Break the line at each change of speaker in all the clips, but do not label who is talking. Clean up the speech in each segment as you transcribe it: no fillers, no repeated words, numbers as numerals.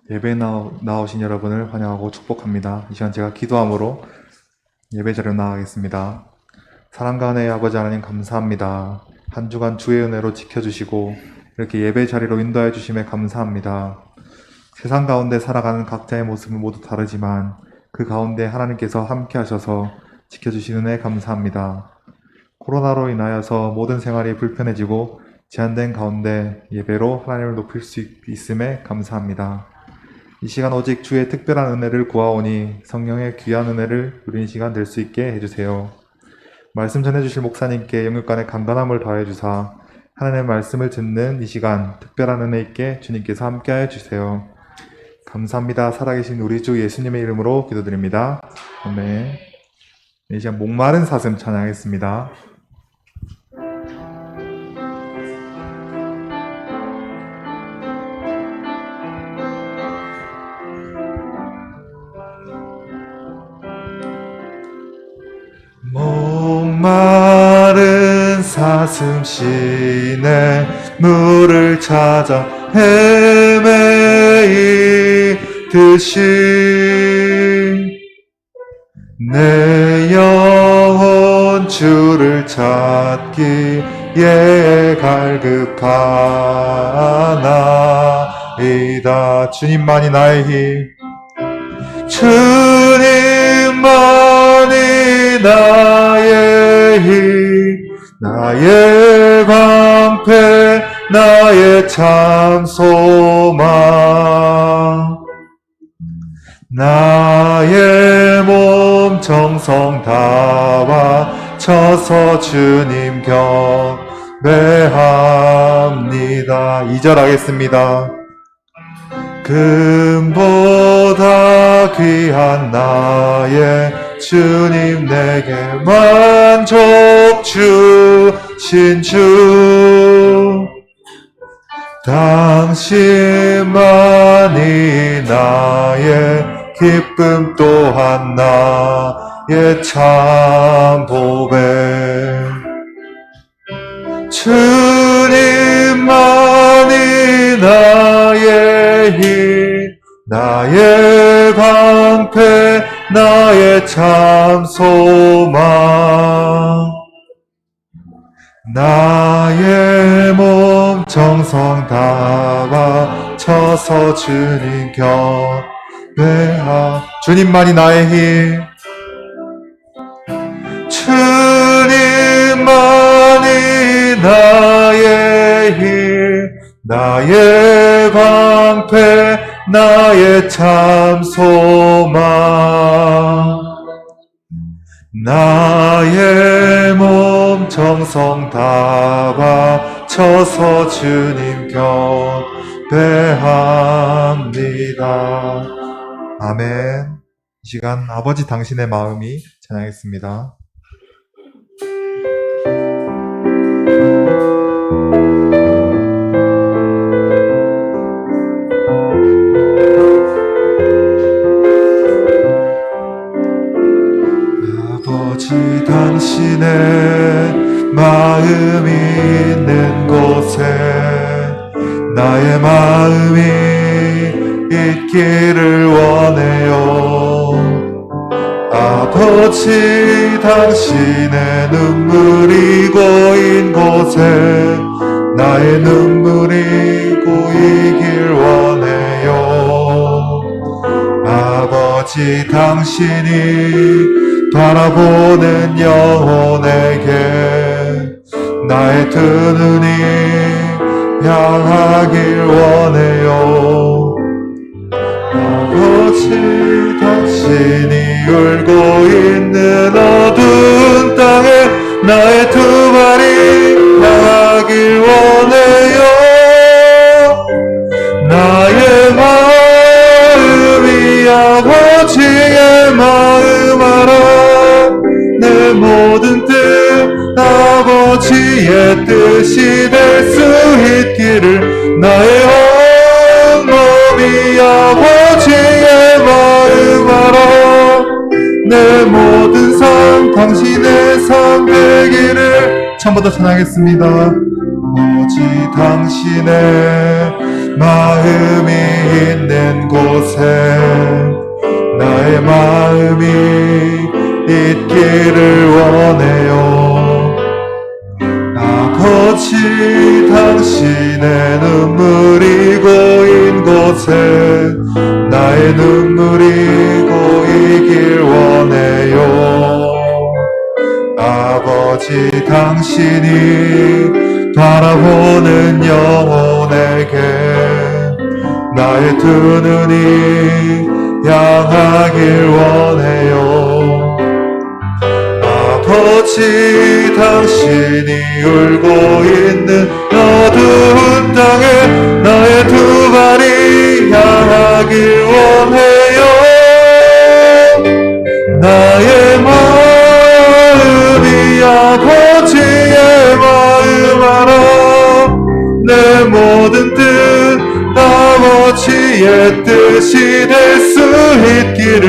예배 나오신 여러분을 환영하고 축복합니다. 이 시간 제가 기도함으로 예배 자리로 나가겠습니다. 사랑과 은혜의 아버지 하나님 감사합니다. 한 주간 주의 은혜로 지켜주시고 이렇게 예배 자리로 인도해 주심에 감사합니다. 세상 가운데 살아가는 각자의 모습은 모두 다르지만 그 가운데 하나님께서 함께 하셔서 지켜주시는 은혜 감사합니다. 코로나로 인하여서 모든 생활이 불편해지고 제한된 가운데 예배로 하나님을 높일 수 있음에 감사합니다. 이 시간 오직 주의 특별한 은혜를 구하오니 성령의 귀한 은혜를 누리는 시간 될 수 있게 해주세요. 말씀 전해주실 목사님께 영육간의 강건함을 더해주사 하나님의 말씀을 듣는 이 시간 특별한 은혜 있게 주님께서 함께하여 주세요. 감사합니다. 살아계신 우리 주 예수님의 이름으로 기도드립니다. 아멘. 이 시간 목마른 사슴 찬양하겠습니다. 목마른 사슴 시내 물을 찾아 헤매이듯이 내 영혼 주를 찾기에 갈급하나이다. 주님만이 나의 힘, 주님만이 나의 힘, 나의 방패, 나의 참 소망, 나의 몸 정성 다와 쳐서 주님 경배합니다. 2절 하겠습니다. 금보다 귀한 나의 주님, 내게 만족 주신 주, 당신만이 나의 기쁨 또한 나의 참 보배, 주님만이 나의 힘, 나의 방패, 나의 참 소망, 나의 몸 정성 다와 쳐서 주님 경배하. 주님만이 나의 힘, 주님만이 나의 힘, 나의 방패, 나의 참 소망, 나의 몸 정성 다와 쳐서 주님 경배합니다. 아멘. 이 시간 아버지 당신의 마음이 찬양했습니다. 아버지 당신의 마음이 있는 곳에 나의 마음이 있기를 원해요. 아버지 당신의 눈물이 고인 곳에 나의 눈물이 고이길 원해요. 아버지 당신이 바라보는 영혼에게 나의 두 눈이 향하길 원해요. 아버지 당신이 울고 있는 어두운 땅에 나의 두 발이 향하길 원해요. 나의 마음이 아버지의 마음 알아. 내 모든 뜻 아버지의 뜻이 될 수 있기를. 나의 온몸이 아버지의 마음 알아. 내 모든 삶 당신의 삶 되기를. 처음부터 찬양하겠습니다. 아버지 당신의 마음이 있는 곳에 나의 마음이 있기를 원해요. 아버지, 당신의 눈물이 고인 곳에 나의 눈물이 고이길 원해요. 아버지, 당신이 바라보는 영혼에게 나의 두 눈이 향하길 원해요. 아버지, 당신이 울고 있는 어두운 땅에 나의 두 발이 향하길 원해요. 나의 마음이 아버지의 마음 알아. 내 모든 뜻 아버지의 뜻이 될 수 있기를.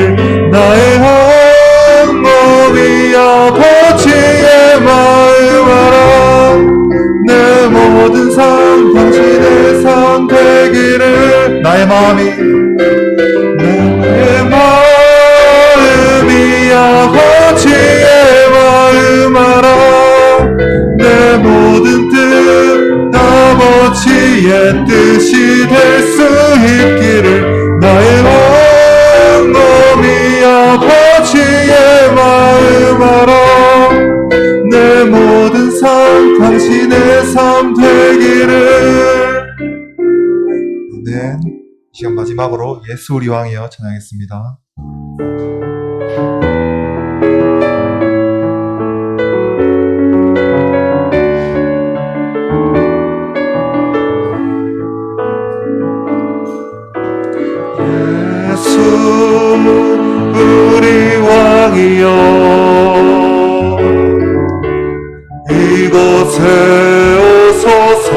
나의 한 몸이 아버지의 마음 알아. 내 모든 삶 당신의 삶 되기를. 나의 마음이 아버지의 마음 알아. 내 모든 뜻 아버지의 뜻이 될 수 있기를. 나의 온 몸이 아버지의 마음 알아. 내 모든 삶 당신의 삶 되기를. 아멘. 시간 마지막으로 예수 우리 왕이여 찬양하겠습니다. 예수 우리 왕이여 이곳에 오소서.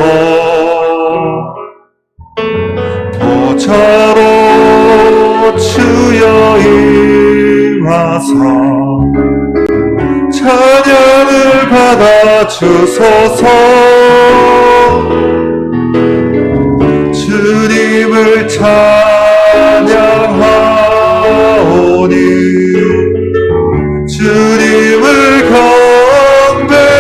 보좌로 주여 임하사 찬양을 받아 주소서. 주님을 찬양하오니 주님을 경배하오니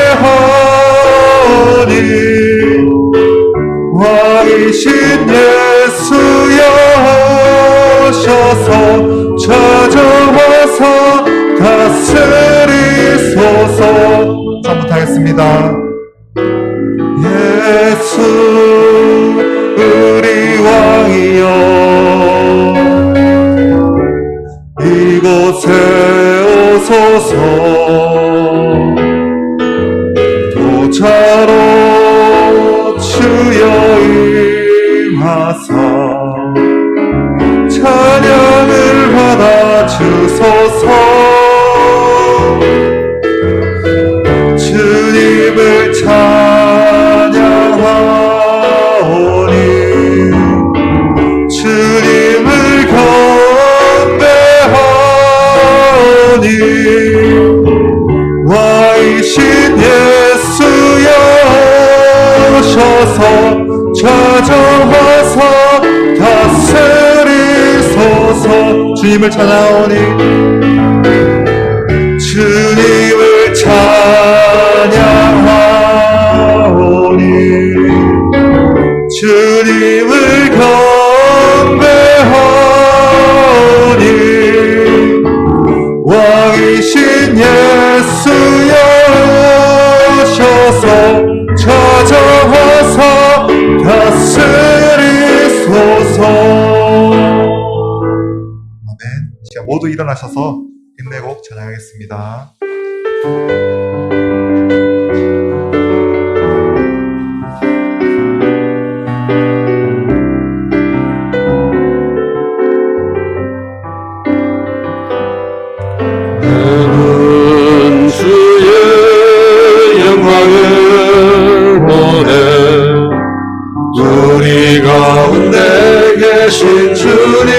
왕이신 예수여 오셔서 찾아와서 다스리소서. 찬송하겠습니다. 예수 우리 왕이여 이곳에 오소서. 보좌로 주여 임하사 찬양을 받아 주소서. 주님을 찬양하오니 주님을 경배하오니 왕이신 예수여 오셔서 찾아와서 다스리소서. 주님을 찬양하오니 주님을 찬양하오니 주님을 경배하오니 왕이신 예수여 오셔서 찾아와서 다스리소서. 아멘. 자, 모두 일어나셔서 인내곡 찬양하겠습니다.
나는 주의 영광을 보내 우리 가운데 계신 주님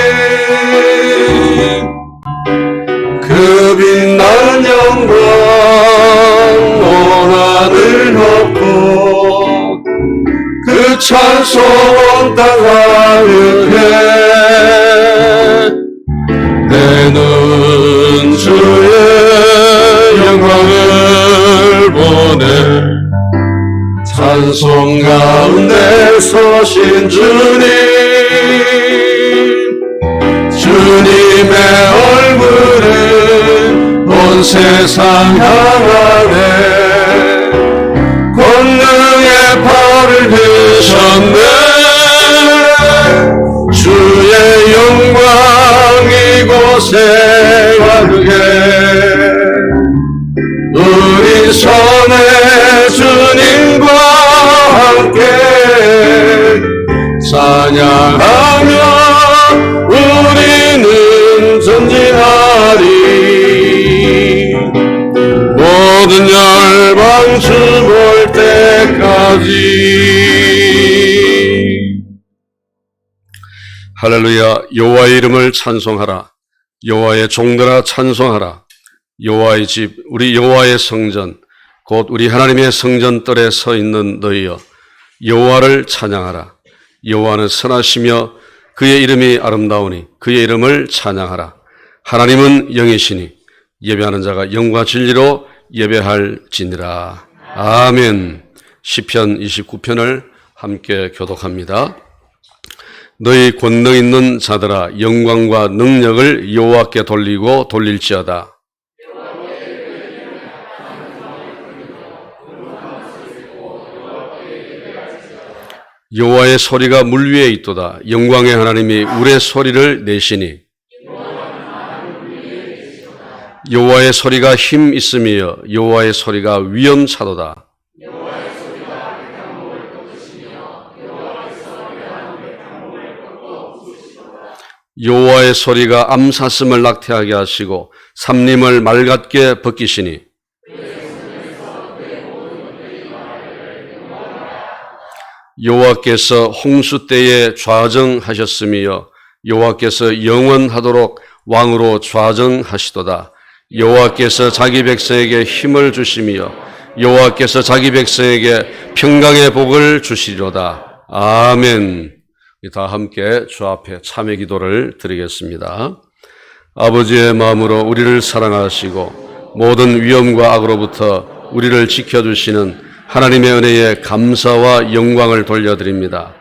그 빛나는 영광 온 하늘 덮고 그 찬송 따라가게 내는 주의 영광을 보내 찬송 가운데 서신 주님 주님의 얼굴은 온 세상 향하네 권능의 팔을 드셨네 주의 영광 이곳에 가득해 우리 손에 주님과 함께 찬양하며 우리는 전진하리 모든 열방 주 볼 때까지 할렐루야 여호와의 이름을 찬송하라 여호와의 종들아 찬송하라 여호와의 집 우리 여호와의 성전 곧 우리 하나님의 성전뜰에 서 있는 너희여 여호와를 찬양하라 여호와는 선하시며 그의 이름이 아름다우니 그의 이름을 찬양하라 하나님은 영이시니 예배하는 자가 영과 진리로 예배할지니라 아멘 시편 29편을 함께 교독합니다. 너희 권능 있는 자들아 영광과 능력을 여호와께 돌리고 돌릴지어다 여호와의 소리가 물 위에 있도다 영광의 하나님이 우레 소리를 내시니 여호와의 소리가 힘 있으며 여호와의 소리가 위엄차도다 여호와의 소리가 암사슴을 낙태하게 하시고 삼림을 맑게 벗기시니 여호와께서 홍수 때에 좌정하셨으며 여호와께서 영원하도록 왕으로 좌정하시도다 여호와께서 자기 백성에게 힘을 주시며 여호와께서 자기 백성에게 평강의 복을 주시리로다 아멘 다 함께 주 앞에 참회 기도를 드리겠습니다. 아버지의 마음으로 우리를 사랑하시고 모든 위험과 악으로부터 우리를 지켜주시는 하나님의 은혜에 감사와 영광을 돌려드립니다.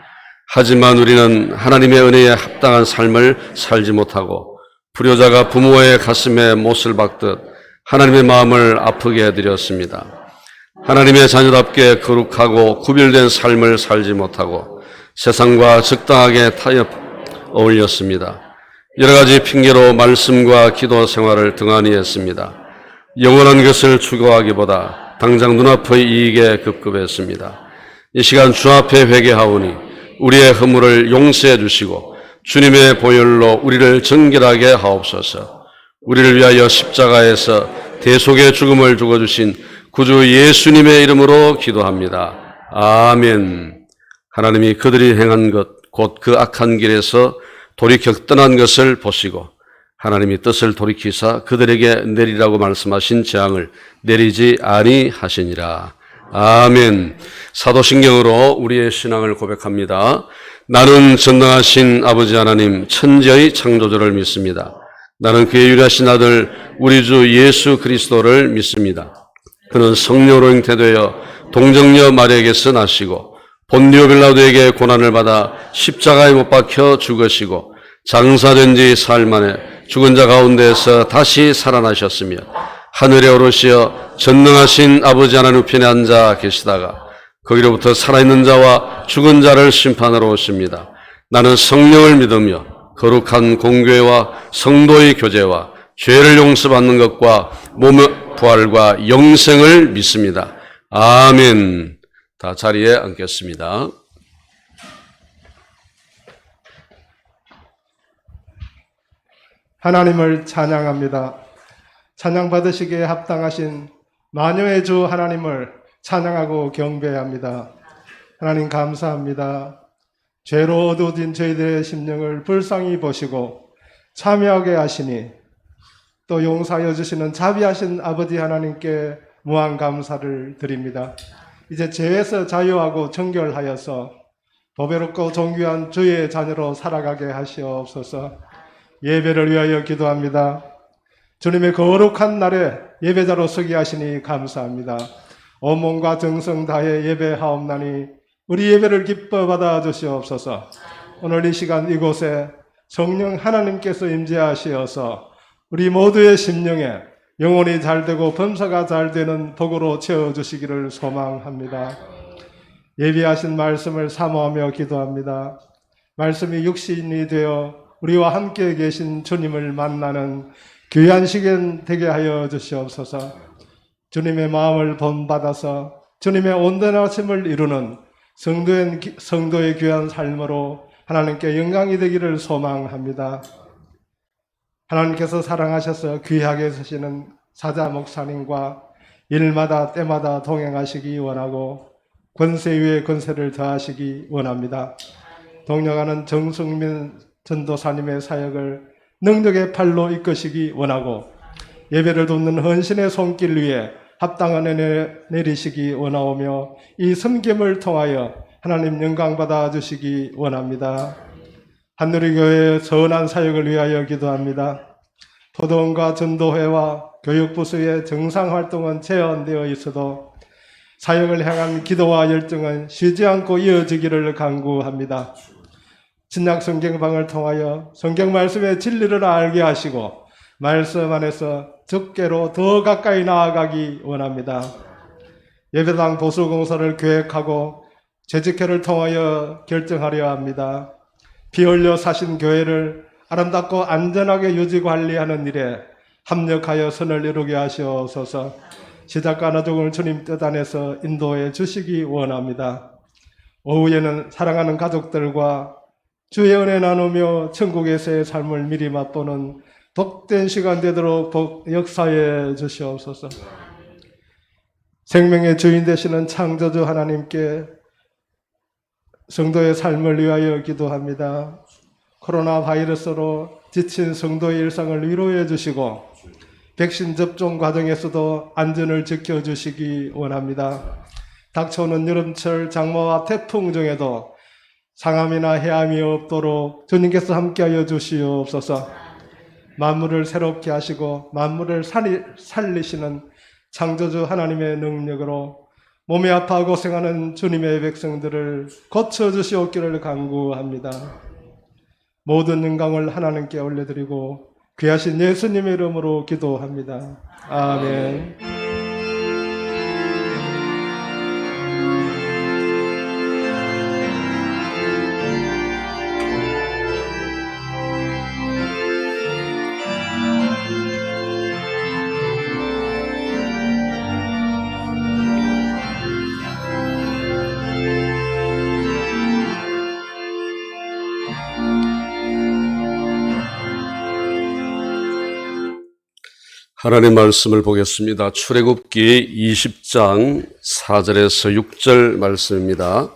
하지만 우리는 하나님의 은혜에 합당한 삶을 살지 못하고 불효자가 부모의 가슴에 못을 박듯 하나님의 마음을 아프게 해드렸습니다. 하나님의 자녀답게 거룩하고 구별된 삶을 살지 못하고 세상과 적당하게 타협 어울렸습니다. 여러 가지 핑계로 말씀과 기도 생활을 등한히 했습니다. 영원한 것을 추구하기보다 당장 눈앞의 이익에 급급했습니다. 이 시간 주 앞에 회개하오니 우리의 허물을 용서해 주시고 주님의 보혈로 우리를 정결하게 하옵소서. 우리를 위하여 십자가에서 대속의 죽음을 죽어주신 구주 예수님의 이름으로 기도합니다. 아멘. 하나님이 그들이 행한 것, 곧 그 악한 길에서 돌이켜 떠난 것을 보시고 하나님이 뜻을 돌이키사 그들에게 내리라고 말씀하신 재앙을 내리지 아니하시니라. 아멘. 사도신경으로 우리의 신앙을 고백합니다. 나는 전능하신 아버지 하나님 천지의 창조주를 믿습니다. 나는 그의 유일하신 아들 우리 주 예수 그리스도를 믿습니다. 그는 성령으로 잉태되어 동정녀 마리아에게서 나시고 본디오 빌라도에게 고난을 받아 십자가에 못 박혀 죽으시고 장사된 지 사흘 만에 죽은 자 가운데에서 다시 살아나셨으며 하늘에 오르시어 전능하신 아버지 하나님 우편에 앉아 계시다가 거기로부터 살아있는 자와 죽은 자를 심판하러 오십니다. 나는 성령을 믿으며 거룩한 공교회와 성도의 교제와 죄를 용서받는 것과 몸의 부활과 영생을 믿습니다. 아멘. 다 자리에 앉겠습니다.
하나님을 찬양합니다. 찬양 받으시기에 합당하신 만유의 주 하나님을 찬양하고 경배합니다. 하나님 감사합니다. 죄로 어두워진 저희들의 심령을 불쌍히 보시고 참여하게 하시니 또 용서하여 주시는 자비하신 아버지 하나님께 무한 감사를 드립니다. 이제 죄에서 자유하고 정결하여서 보배롭고 존귀한 주의 자녀로 살아가게 하시옵소서. 예배를 위하여 기도합니다. 주님의 거룩한 날에 예배자로 서게 하시니 감사합니다. 온몸과 정성 다해 예배하옵나니 우리 예배를 기뻐 받아 주시옵소서. 오늘 이 시간 이곳에 성령 하나님께서 임재하시어서 우리 모두의 심령에 영혼이 잘되고 범사가 잘되는 복으로 채워주시기를 소망합니다. 예비하신 말씀을 사모하며 기도합니다. 말씀이 육신이 되어 우리와 함께 계신 주님을 만나는 귀한 시간 되게 하여 주시옵소서. 주님의 마음을 본받아서 주님의 온전하심을 이루는 성도의 귀한 삶으로 하나님께 영광이 되기를 소망합니다. 하나님께서 사랑하셔서 귀하게 쓰시는 사자 목사님과 일마다 때마다 동행하시기 원하고 권세 위에 권세를 더하시기 원합니다. 동력하는 정승민 전도사님의 사역을 능력의 팔로 이끄시기 원하고 예배를 돕는 헌신의 손길 위에 합당한 은혜 내리시기 원하오며 이 섬김을 통하여 하나님 영광 받아 주시기 원합니다. 한누리교회의 선한 사역을 위하여 기도합니다. 포도원과 전도회와 교육부서의 정상활동은 제한되어 있어도 사역을 향한 기도와 열정은 쉬지 않고 이어지기를 간구합니다. 신약 성경방을 통하여 성경 말씀의 진리를 알게 하시고 말씀 안에서 적게로 더 가까이 나아가기 원합니다. 예배당 보수공사를 계획하고 재직회를 통하여 결정하려 합니다. 피 흘려 사신 교회를 아름답고 안전하게 유지 관리하는 일에 합력하여 선을 이루게 하시옵소서. 시작과 나중을 주님 뜻 안에서 인도해 주시기 원합니다. 오후에는 사랑하는 가족들과 주의 은혜 나누며 천국에서의 삶을 미리 맛보는 복된 시간 되도록 역사해 주시옵소서. 생명의 주인 되시는 창조주 하나님께 성도의 삶을 위하여 기도합니다. 코로나 바이러스로 지친 성도의 일상을 위로해 주시고 백신 접종 과정에서도 안전을 지켜주시기 원합니다. 닥쳐오는 여름철 장마와 태풍 중에도 상함이나 해함이 없도록 주님께서 함께하여 주시옵소서. 만물을 새롭게 하시고 만물을 살리시는 창조주 하나님의 능력으로 몸이 아파 고생하는 주님의 백성들을 고쳐주시옵기를 간구합니다. 모든 영광을 하나님께 올려드리고 귀하신 예수님의 이름으로 기도합니다. 아멘.
하나님 말씀을 보겠습니다. 출애굽기 20장 4절에서 6절 말씀입니다.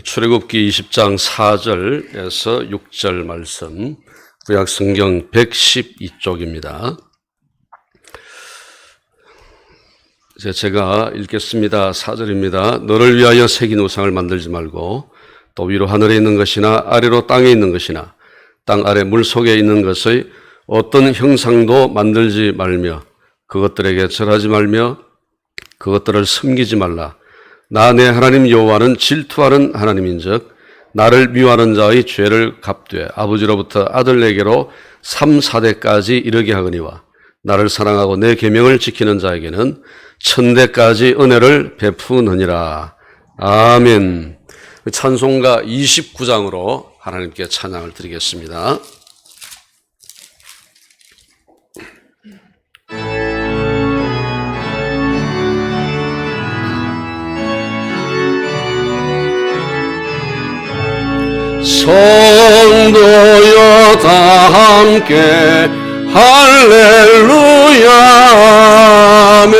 출애굽기 20장 4절에서 6절 말씀, 구약성경 112쪽입니다. 제가 읽겠습니다. 4절입니다. 너를 위하여 새긴 우상을 만들지 말고 또 위로 하늘에 있는 것이나 아래로 땅에 있는 것이나 땅 아래 물 속에 있는 것의 어떤 형상도 만들지 말며 그것들에게 절하지 말며 그것들을 섬기지 말라. 나 내 하나님 여호와는 질투하는 하나님인즉 나를 미워하는 자의 죄를 갚되 아버지로부터 아들에게로 3, 4대까지 이르게 하거니와 나를 사랑하고 내 계명을 지키는 자에게는 1000대까지 은혜를 베푸느니라. 아멘. 찬송가 29장으로 하나님께 찬양을 드리겠습니다. 성도여 다 함께 할렐루야 아멘.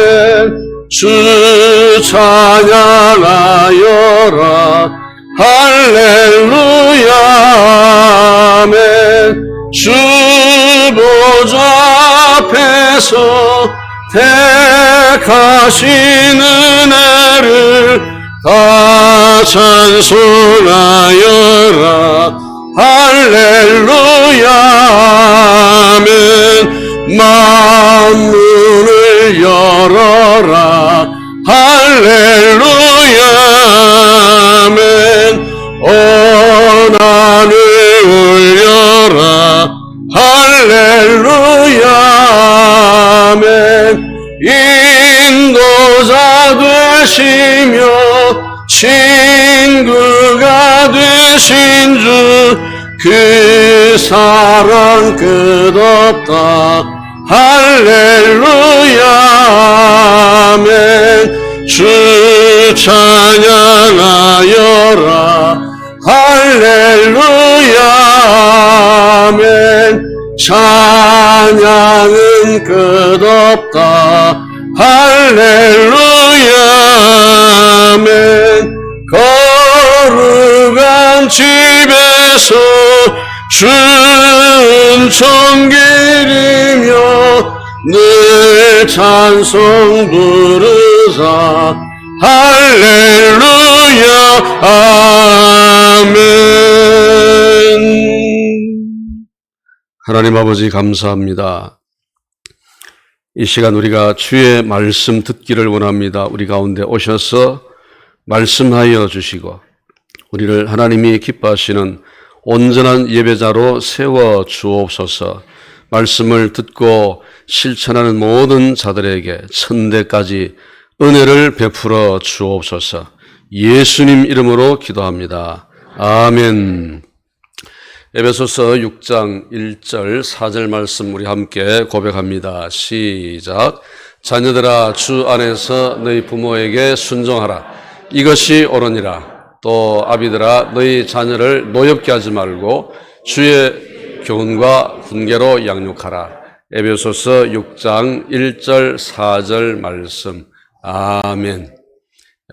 주 찬양하여라 할렐루야 아멘. 주 보좌 앞에서 택하신 은혜를 찬송하여라 할렐루야 아멘 만문을 열어라 할렐루야 아멘 언한을 울려라 할렐루야 아멘 인도자 되시며 친구가 되신 주 그 사랑 끝없다 할렐루야 아멘 주 찬양하여라 할렐루야 아멘 찬양은 끝없다 할렐루야 아멘 거룩한 집에서 춘천 기리며 늘 찬송 부르자 할렐루야 아멘. 하나님 아버지 감사합니다. 이 시간 우리가 주의 말씀 듣기를 원합니다. 우리 가운데 오셔서 말씀하여 주시고 우리를 하나님이 기뻐하시는 온전한 예배자로 세워 주옵소서. 말씀을 듣고 실천하는 모든 자들에게 천대까지 은혜를 베풀어 주옵소서. 예수님 이름으로 기도합니다. 아멘. 에베소서 6장 1절 4절 말씀 우리 함께 고백합니다. 시작. 자녀들아 주 안에서 너희 부모에게 순종하라. 이것이 옳으니라. 또 아비들아 너희 자녀를 노엽게 하지 말고 주의 교훈과 훈계로 양육하라. 에베소서 6장 1절 4절 말씀. 아멘.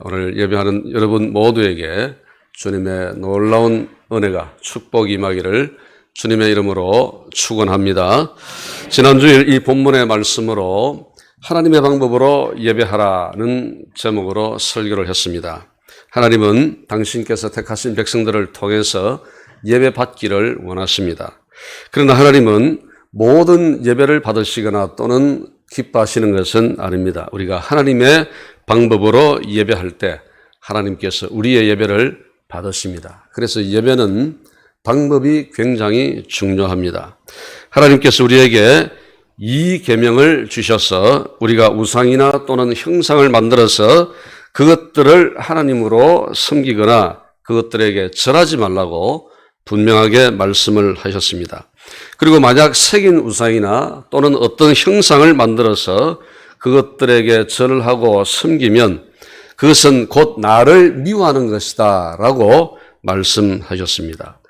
오늘 예배하는 여러분 모두에게 주님의 놀라운 은혜가 축복이 임하기를 주님의 이름으로 축원합니다. 지난주일 이 본문의 말씀으로 하나님의 방법으로 예배하라는 제목으로 설교를 했습니다. 하나님은 당신께서 택하신 백성들을 통해서 예배 받기를 원하십니다. 그러나 하나님은 모든 예배를 받으시거나 또는 기뻐하시는 것은 아닙니다. 우리가 하나님의 방법으로 예배할 때 하나님께서 우리의 예배를 받으십니다. 그래서 예배는 방법이 굉장히 중요합니다. 하나님께서 우리에게 이 계명을 주셔서 우리가 우상이나 또는 형상을 만들어서 그것들을 하나님으로 섬기거나 그것들에게 절하지 말라고 분명하게 말씀을 하셨습니다. 그리고 만약 새긴 우상이나 또는 어떤 형상을 만들어서 그것들에게 절을 하고 섬기면 그것은 곧 나를 미워하는 것이다 라고 말씀하셨습니다.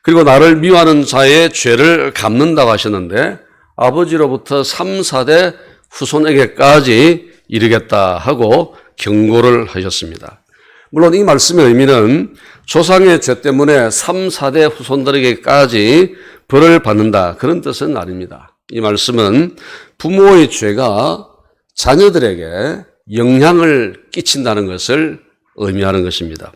그리고 나를 미워하는 자의 죄를 갚는다고 하셨는데 아버지로부터 3, 4대 후손에게까지 이르겠다 하고 경고를 하셨습니다. 물론 이 말씀의 의미는 조상의 죄 때문에 3, 4대 후손들에게까지 벌을 받는다 그런 뜻은 아닙니다. 이 말씀은 부모의 죄가 자녀들에게 영향을 끼친다는 것을 의미하는 것입니다.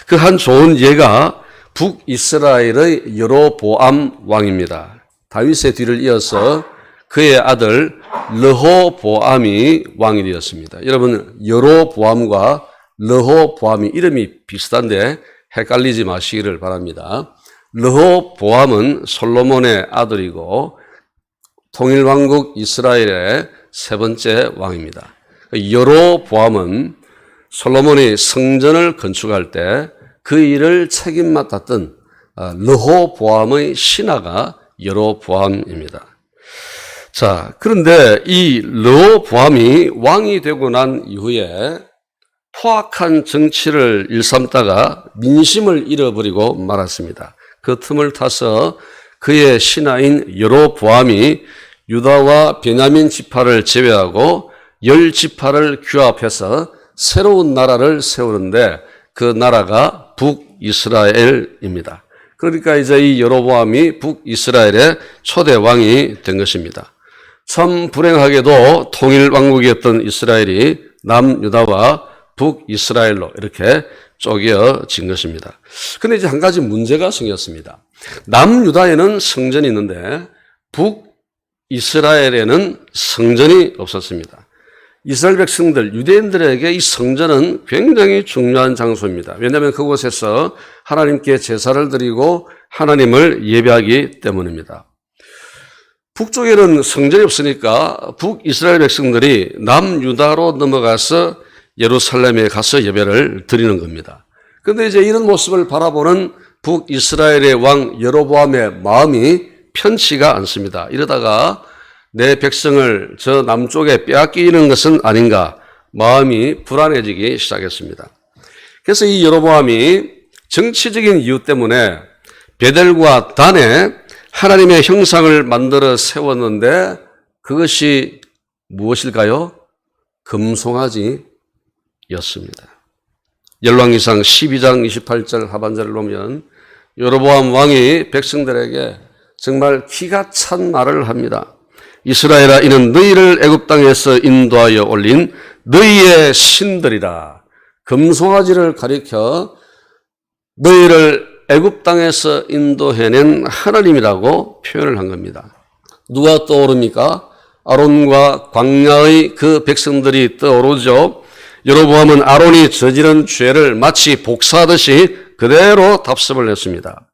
그 한 좋은 예가 북이스라엘의 여로보암 왕입니다. 다윗의 뒤를 이어서 그의 아들 르호보암이 왕이 되었습니다. 여러분 여로보암과 르호보암이 이름이 비슷한데 헷갈리지 마시기를 바랍니다. 르호보암은 솔로몬의 아들이고 통일왕국 이스라엘의 세 번째 왕입니다. 여로보암은 솔로몬이 성전을 건축할 때 그 일을 책임 맡았던 르호보암의 신하가 여로보암입니다. 자, 그런데 이 르호보암이 왕이 되고 난 이후에 포악한 정치를 일삼다가 민심을 잃어버리고 말았습니다. 그 틈을 타서 그의 신하인 여로보암이 유다와 베냐민 지파를 제외하고 10지파를 규합해서 새로운 나라를 세우는데 그 나라가 북이스라엘입니다. 그러니까 이제 이 여로보암이 북이스라엘의 초대 왕이 된 것입니다. 참 불행하게도 통일 왕국이었던 이스라엘이 남유다와 북이스라엘로 이렇게 쪼개어진 것입니다. 그런데 이제 한 가지 문제가 생겼습니다. 남유다에는 성전이 있는데 북이스라엘에는 성전이 없었습니다. 이스라엘 백성들, 유대인들에게 이 성전은 굉장히 중요한 장소입니다. 왜냐하면 그곳에서 하나님께 제사를 드리고 하나님을 예배하기 때문입니다. 북쪽에는 성전이 없으니까 북이스라엘 백성들이 남유다로 넘어가서 예루살렘에 가서 예배를 드리는 겁니다. 그런데 이제 이런 모습을 바라보는 북이스라엘의 왕 여로보암의 마음이 편치가 않습니다. 이러다가 내 백성을 저 남쪽에 빼앗기는 것은 아닌가 마음이 불안해지기 시작했습니다. 그래서 이 여로보암이 정치적인 이유 때문에 베델과 단에 하나님의 형상을 만들어 세웠는데 그것이 무엇일까요? 금송아지였습니다. 열왕기상 12장 28절 하반절을 보면 여로보암 왕이 백성들에게 정말 기가 찬 말을 합니다. 이스라엘아, 이는 너희를 애굽 땅에서 인도하여 올린 너희의 신들이라. 금송아지를 가리켜 너희를 애굽 땅에서 인도해낸 하나님이라고 표현을 한 겁니다. 누가 떠오릅니까? 아론과 광야의 그 백성들이 떠오르죠. 여로보암은 아론이 저지른 죄를 마치 복사하듯이 그대로 답습을 했습니다.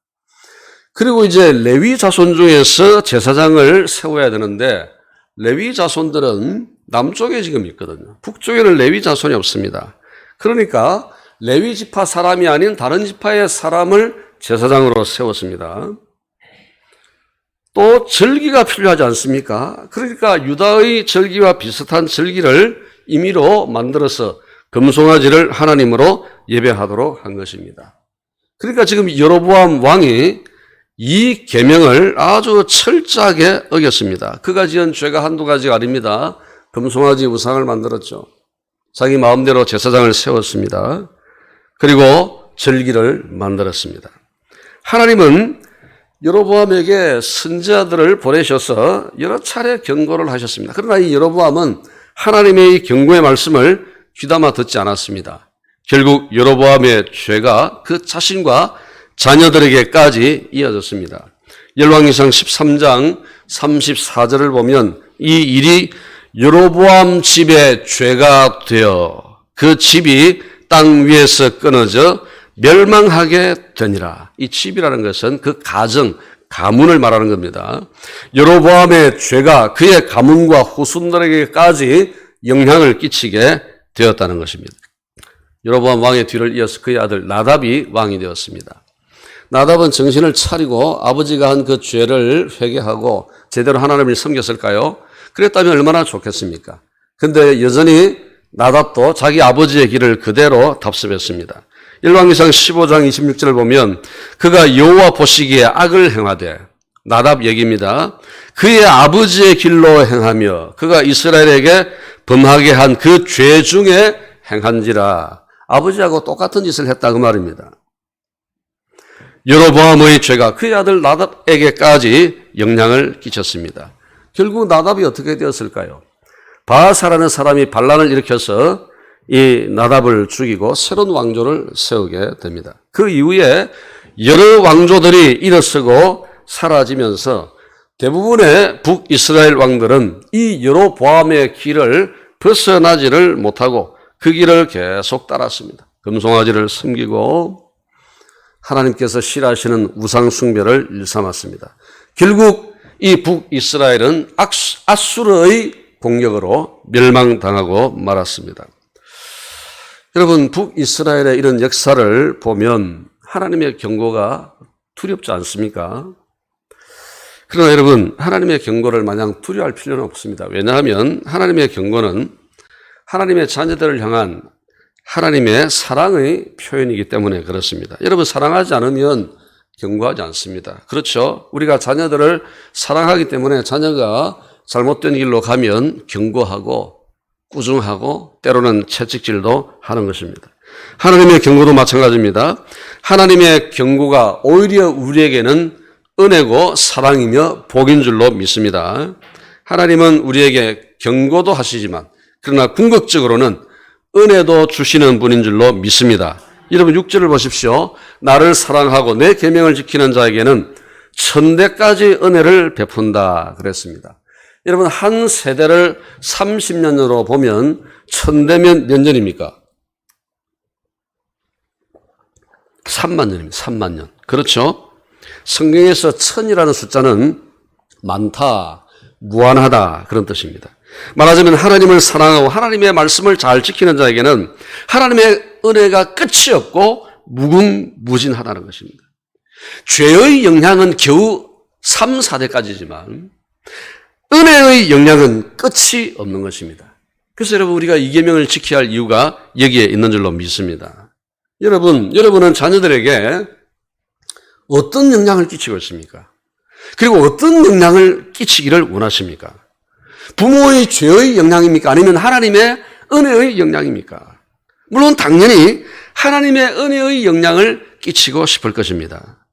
그리고 이제 레위 자손 중에서 제사장을 세워야 되는데 레위 자손들은 남쪽에 지금 있거든요. 북쪽에는 레위 자손이 없습니다. 그러니까 레위 지파 사람이 아닌 다른 지파의 사람을 제사장으로 세웠습니다. 또 절기가 필요하지 않습니까? 그러니까 유다의 절기와 비슷한 절기를 임의로 만들어서 금송아지를 하나님으로 예배하도록 한 것입니다. 그러니까 지금 여로보암 왕이 이 계명을 아주 철저하게 어겼습니다. 그가 지은 죄가 한두 가지가 아닙니다. 금송아지 우상을 만들었죠. 자기 마음대로 제사장을 세웠습니다. 그리고 절기를 만들었습니다. 하나님은 여로보암에게 선지자들을 보내셔서 여러 차례 경고를 하셨습니다. 그러나 이 여로보암은 하나님의 이 경고의 말씀을 귀담아 듣지 않았습니다. 결국 여로보암의 죄가 그 자신과 자녀들에게까지 이어졌습니다. 열왕기상 13장 34절을 보면 이 일이 여로보암 집의 죄가 되어 그 집이 땅 위에서 끊어져 멸망하게 되니라. 이 집이라는 것은 그 가정, 가문을 말하는 겁니다. 여로보암의 죄가 그의 가문과 후손들에게까지 영향을 끼치게 되었다는 것입니다. 여로보암 왕의 뒤를 이어서 그의 아들 나답이 왕이 되었습니다. 나답은 정신을 차리고 아버지가 한 그 죄를 회개하고 제대로 하나님을 섬겼을까요? 그랬다면 얼마나 좋겠습니까? 근데 여전히 나답도 자기 아버지의 길을 그대로 답습했습니다. 열왕기상 15장 26절을 보면 그가 여호와 보시기에 악을 행하되, 나답 얘기입니다. 그의 아버지의 길로 행하며 그가 이스라엘에게 범하게 한 그 죄 중에 행한지라. 아버지하고 똑같은 짓을 했다 그 말입니다. 여로보암의 죄가 그의 아들 나답에게까지 영향을 끼쳤습니다. 결국 나답이 어떻게 되었을까요? 바아사라는 사람이 반란을 일으켜서 이 나답을 죽이고 새로운 왕조를 세우게 됩니다. 그 이후에 여러 왕조들이 일어서고 사라지면서 대부분의 북이스라엘 왕들은 이 여로보암의 길을 벗어나지를 못하고 그 길을 계속 따랐습니다. 금송아지를 섬기고 하나님께서 싫어하시는 우상 숭배를 일삼았습니다. 결국 이 북이스라엘은 아수르의 공격으로 멸망당하고 말았습니다. 여러분, 북이스라엘의 이런 역사를 보면 하나님의 경고가 두렵지 않습니까? 그러나 여러분, 하나님의 경고를 마냥 두려워할 필요는 없습니다. 왜냐하면 하나님의 경고는 하나님의 자녀들을 향한 하나님의 사랑의 표현이기 때문에 그렇습니다. 여러분, 사랑하지 않으면 경고하지 않습니다. 그렇죠? 우리가 자녀들을 사랑하기 때문에 자녀가 잘못된 길로 가면 경고하고 꾸중하고 때로는 채찍질도 하는 것입니다. 하나님의 경고도 마찬가지입니다. 하나님의 경고가 오히려 우리에게는 은혜고 사랑이며 복인 줄로 믿습니다. 하나님은 우리에게 경고도 하시지만 그러나 궁극적으로는 은혜도 주시는 분인 줄로 믿습니다. 여러분 6절을 보십시오. 나를 사랑하고 내 계명을 지키는 자에게는 천대까지 은혜를 베푼다 그랬습니다. 여러분 한 세대를 30년으로 보면 천대면 몇 년입니까? 3만 년입니다. 3만 년. 그렇죠? 성경에서 천이라는 숫자는 많다, 무한하다 그런 뜻입니다. 말하자면 하나님을 사랑하고 하나님의 말씀을 잘 지키는 자에게는 하나님의 은혜가 끝이 없고 무궁무진하다는 것입니다. 죄의 영향은 겨우 3, 4대까지지만 은혜의 영향은 끝이 없는 것입니다. 그래서 여러분 우리가 이 계명을 지켜야 할 이유가 여기에 있는 줄로 믿습니다. 여러분은 자녀들에게 어떤 영향을 끼치고 있습니까? 그리고 어떤 영향을 끼치기를 원하십니까? 부모의 죄의 영향입니까? 아니면 하나님의 은혜의 영향입니까? 물론 당연히 하나님의 은혜의 영향을 끼치고 싶을 것입니다.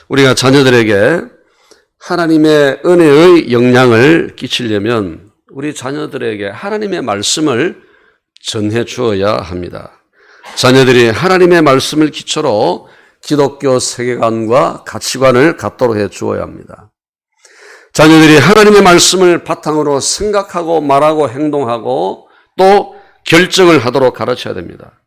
우리가 자녀들에게 하나님의 은혜의 영향을 끼치려면 우리 자녀들에게 하나님의 말씀을 전해 주어야 합니다. 자녀들이 하나님의 말씀을 기초로 기독교 세계관과 가치관을 갖도록 해 주어야 합니다. 자녀들이 하나님의 말씀을 바탕으로 생각하고 말하고 행동하고 또 결정을 하도록 가르쳐야 됩니다.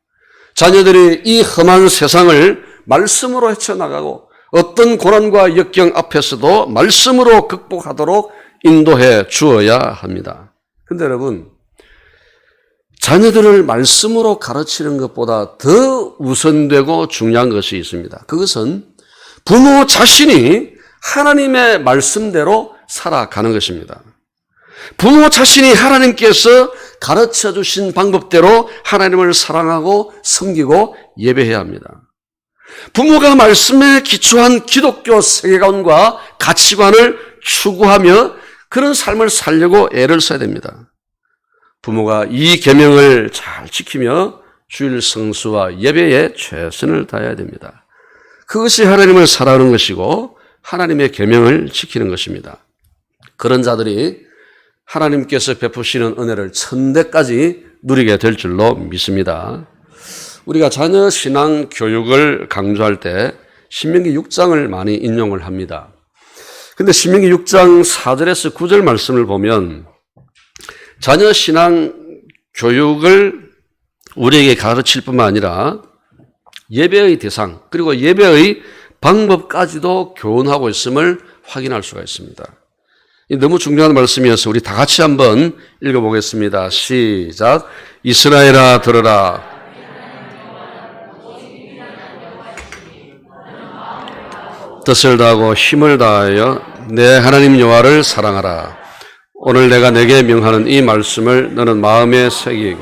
자녀들이 이 험한 세상을 말씀으로 헤쳐나가고 어떤 고난과 역경 앞에서도 말씀으로 극복하도록 인도해 주어야 합니다. 그런데 여러분, 자녀들을 말씀으로 가르치는 것보다 더 우선되고 중요한 것이 있습니다. 그것은 부모 자신이 하나님의 말씀대로 살아가는 것입니다. 부모 자신이 하나님께서 가르쳐 주신 방법대로 하나님을 사랑하고 섬기고 예배해야 합니다. 부모가 말씀에 기초한 기독교 세계관과 가치관을 추구하며 그런 삶을 살려고 애를 써야 됩니다. 부모가 이 계명을 잘 지키며 주일 성수와 예배에 최선을 다해야 됩니다. 그것이 하나님을 사랑하는 것이고 하나님의 계명을 지키는 것입니다. 그런 자들이 하나님께서 베푸시는 은혜를 천대까지 누리게 될 줄로 믿습니다. 우리가 자녀 신앙 교육을 강조할 때 신명기 6장을 많이 인용을 합니다. 근데 신명기 6장 4절에서 9절 말씀을 보면 자녀 신앙 교육을 우리에게 가르칠 뿐만 아니라 예배의 대상 그리고 예배의 방법까지도 교훈하고 있음을 확인할 수가 있습니다. 너무 중요한 말씀이어서 우리 다 같이 한번 읽어보겠습니다. 시작. 이스라엘아 들으라. 뜻을 다하고 힘을 다하여 내 하나님 여호와를 사랑하라. 오늘 내가 내게 명하는 이 말씀을 너는 마음에 새기고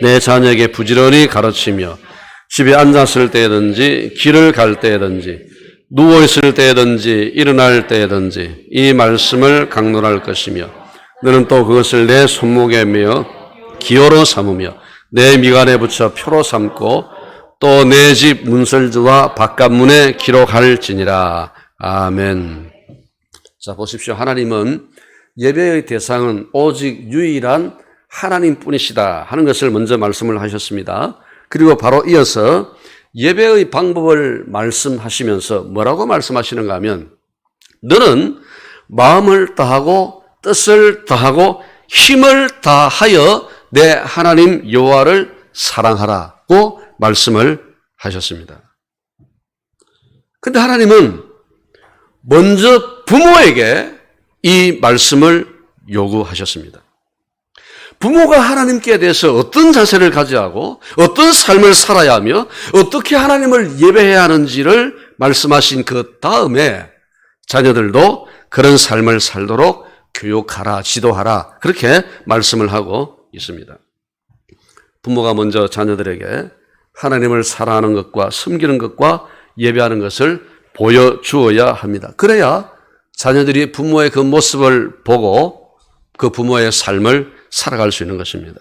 내 자녀에게 부지런히 가르치며 집에 앉았을 때든지 길을 갈 때든지 누워있을 때든지 일어날 때든지 이 말씀을 강론할 것이며 너는 또 그것을 내 손목에 메어 기호로 삼으며 내 미간에 붙여 표로 삼고 또 내 집 문설주와 바깥문에 기록할지니라. 아멘. 자, 보십시오. 하나님은 예배의 대상은 오직 유일한 하나님뿐이시다 하는 것을 먼저 말씀을 하셨습니다. 그리고 바로 이어서 예배의 방법을 말씀하시면서 뭐라고 말씀하시는가 하면 너는 마음을 다하고 뜻을 다하고 힘을 다하여 내 하나님 여호와를 사랑하라고 말씀을 하셨습니다. 그런데 하나님은 먼저 부모에게 이 말씀을 요구하셨습니다. 부모가 하나님께 대해서 어떤 자세를 가져야 하고 어떤 삶을 살아야 하며 어떻게 하나님을 예배해야 하는지를 말씀하신 그 다음에 자녀들도 그런 삶을 살도록 교육하라, 지도하라 그렇게 말씀을 하고 있습니다. 부모가 먼저 자녀들에게 하나님을 사랑하는 것과 섬기는 것과 예배하는 것을 보여주어야 합니다. 그래야 자녀들이 부모의 그 모습을 보고 그 부모의 삶을 살아갈 수 있는 것입니다.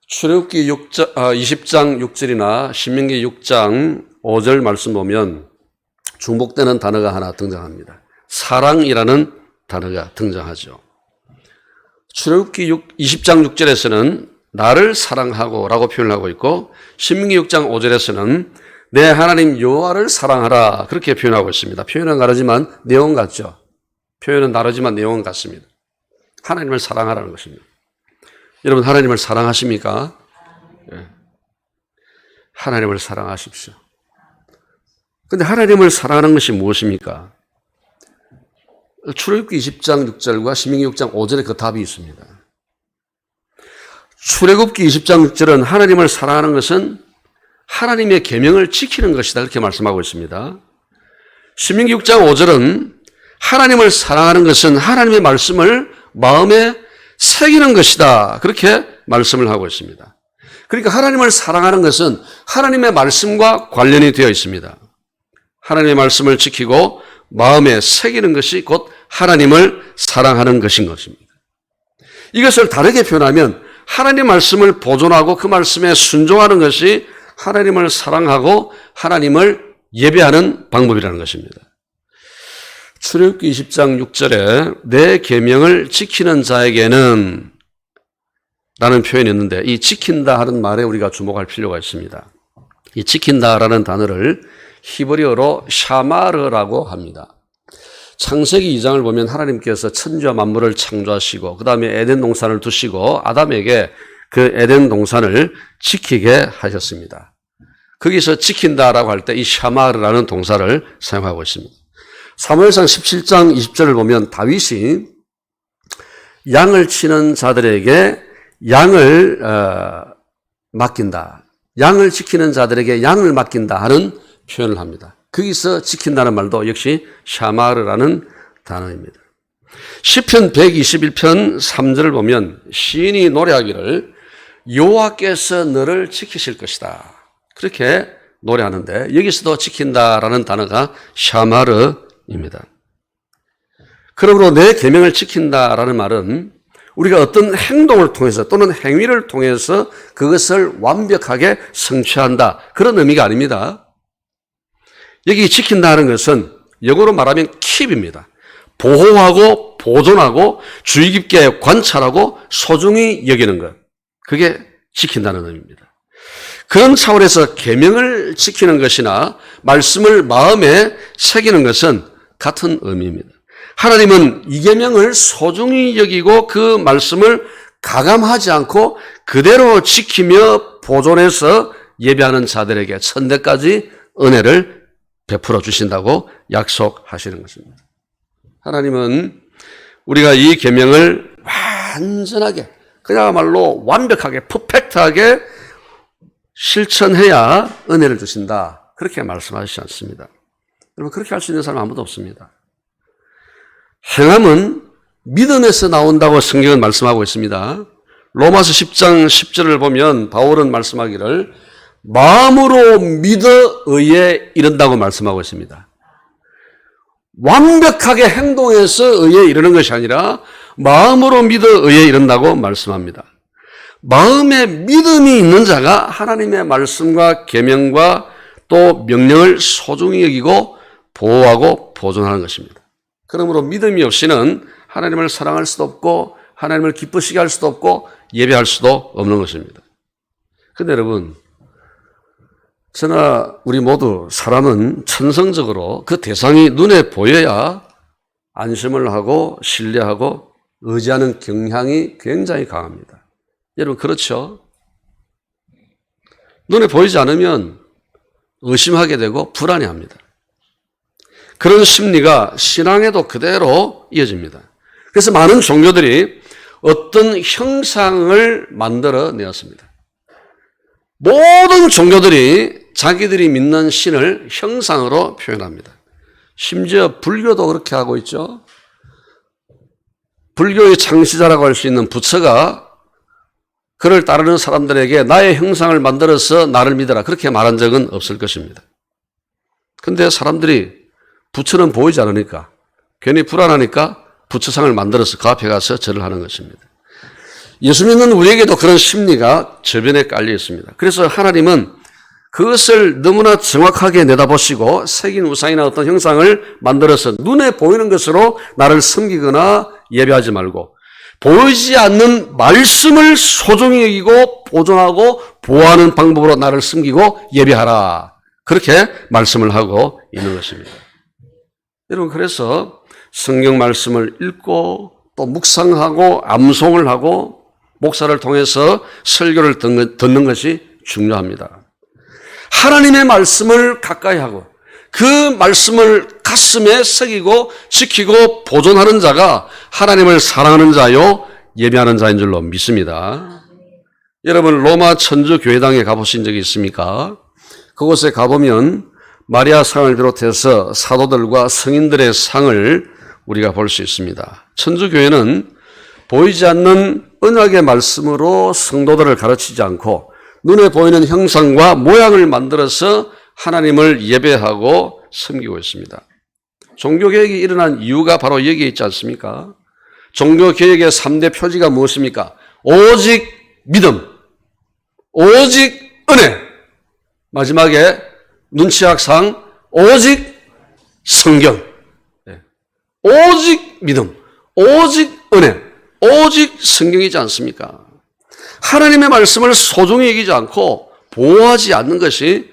출애굽기 20장 6절이나 신명기 6장 5절 말씀 보면 중복되는 단어가 하나 등장합니다. 사랑이라는 단어가 등장하죠. 출애굽기 20장 6절에서는 나를 사랑하고 라고 표현하고 있고 신명기 6장 5절에서는 내 하나님 여호와를 사랑하라 그렇게 표현하고 있습니다. 표현은 다르지만 내용은 같죠. 표현은 다르지만 내용은 같습니다. 하나님을 사랑하라는 것입니다. 여러분 하나님을 사랑하십니까? 네. 하나님을 사랑하십시오. 그런데 하나님을 사랑하는 것이 무엇입니까? 출애굽기 20장 6절과 신명기 6장 5절에 그 답이 있습니다. 출애굽기 20장 6절은 하나님을 사랑하는 것은 하나님의 계명을 지키는 것이다 그렇게 말씀하고 있습니다. 신명기 6장 5절은 하나님을 사랑하는 것은 하나님의 말씀을 마음에 새기는 것이다 그렇게 말씀을 하고 있습니다. 그러니까 하나님을 사랑하는 것은 하나님의 말씀과 관련이 되어 있습니다. 하나님의 말씀을 지키고 마음에 새기는 것이 곧 하나님을 사랑하는 것인 것입니다. 이것을 다르게 표현하면 하나님의 말씀을 보존하고 그 말씀에 순종하는 것이 하나님을 사랑하고 하나님을 예배하는 방법이라는 것입니다. 출애굽기 20장 6절에 내 계명을 지키는 자에게는 라는 표현이 있는데 이 지킨다 하는 말에 우리가 주목할 필요가 있습니다. 이 지킨다라는 단어를 히브리어로 샤마르라고 합니다. 창세기 2장을 보면 하나님께서 천지와 만물을 창조하시고 그 다음에 에덴 동산을 두시고 아담에게 그 에덴 동산을 지키게 하셨습니다. 거기서 지킨다라고 할 때 이 샤마르라는 동사를 사용하고 있습니다. 사무엘상 17장 20절을 보면 다윗이 양을 치는 자들에게 양을 맡긴다. 양을 지키는 자들에게 양을 맡긴다 하는 표현을 합니다. 거기서 지킨다는 말도 역시 샤마르라는 단어입니다. 시편 121편 3절을 보면 시인이 노래하기를 여호와께서 너를 지키실 것이다. 그렇게 노래하는데 여기서도 지킨다라는 단어가 샤마르입니다. 그러므로 내 계명을 지킨다라는 말은 우리가 어떤 행동을 통해서 또는 행위를 통해서 그것을 완벽하게 성취한다. 그런 의미가 아닙니다. 여기 지킨다는 것은 영어로 말하면 keep입니다. 보호하고 보존하고 주의 깊게 관찰하고 소중히 여기는 것. 그게 지킨다는 의미입니다. 그런 차원에서 계명을 지키는 것이나 말씀을 마음에 새기는 것은 같은 의미입니다. 하나님은 이 계명을 소중히 여기고 그 말씀을 가감하지 않고 그대로 지키며 보존해서 예배하는 자들에게 천대까지 은혜를 베풀어 주신다고 약속하시는 것입니다. 하나님은 우리가 이 계명을 완전하게 그야말로 완벽하게 퍼펙트하게 실천해야 은혜를 주신다. 그렇게 말씀하시지 않습니다. 여러분 그렇게 할 수 있는 사람 아무도 없습니다. 행함은 믿음에서 나온다고 성경은 말씀하고 있습니다. 로마서 10장 10절을 보면 바울은 말씀하기를 마음으로 믿어 의에 이른다고 말씀하고 있습니다. 완벽하게 행동해서 의에 이르는 것이 아니라 마음으로 믿어 의에 이른다고 말씀합니다. 마음에 믿음이 있는 자가 하나님의 말씀과 계명과 또 명령을 소중히 여기고 보호하고 보존하는 것입니다. 그러므로 믿음이 없이는 하나님을 사랑할 수도 없고 하나님을 기쁘시게 할 수도 없고 예배할 수도 없는 것입니다. 그런데 여러분 저나 우리 모두 사람은 천성적으로 그 대상이 눈에 보여야 안심을 하고 신뢰하고 의지하는 경향이 굉장히 강합니다. 여러분 그렇죠? 눈에 보이지 않으면 의심하게 되고 불안해합니다. 그런 심리가 신앙에도 그대로 이어집니다. 그래서 많은 종교들이 어떤 형상을 만들어내었습니다. 모든 종교들이 자기들이 믿는 신을 형상으로 표현합니다. 심지어 불교도 그렇게 하고 있죠. 불교의 창시자라고 할 수 있는 부처가 그를 따르는 사람들에게 나의 형상을 만들어서 나를 믿어라 그렇게 말한 적은 없을 것입니다. 그런데 사람들이 부처는 보이지 않으니까 괜히 불안하니까 부처상을 만들어서 그 앞에 가서 절을 하는 것입니다. 예수 믿는 우리에게도 그런 심리가 저변에 깔려 있습니다. 그래서 하나님은 그것을 너무나 정확하게 내다보시고 새긴 우상이나 어떤 형상을 만들어서 눈에 보이는 것으로 나를 섬기거나 예배하지 말고 보이지 않는 말씀을 소중히 여기고 보존하고 보호하는 방법으로 나를 숨기고 예배하라. 그렇게 말씀을 하고 있는 것입니다. 여러분, 그래서 성경 말씀을 읽고 또 묵상하고 암송을 하고 목사를 통해서 설교를 듣는 것이 중요합니다. 하나님의 말씀을 가까이 하고 그 말씀을 가슴에 새기고 지키고 보존하는 자가 하나님을 사랑하는 자요 예배하는 자인 줄로 믿습니다. 여러분, 로마 천주교회당에 가보신 적이 있습니까? 그곳에 가보면 마리아 상을 비롯해서 사도들과 성인들의 상을 우리가 볼 수 있습니다. 천주교회는 보이지 않는 언약의 말씀으로 성도들을 가르치지 않고 눈에 보이는 형상과 모양을 만들어서 하나님을 예배하고 섬기고 있습니다. 종교개혁이 일어난 이유가 바로 여기에 있지 않습니까? 종교개혁의 3대 표지가 무엇입니까? 오직 믿음, 오직 은혜, 마지막에 눈치학상 오직 성경, 오직 믿음, 오직 은혜, 오직 성경이지 않습니까? 하나님의 말씀을 소중히 여기지 않고 보호하지 않는 것이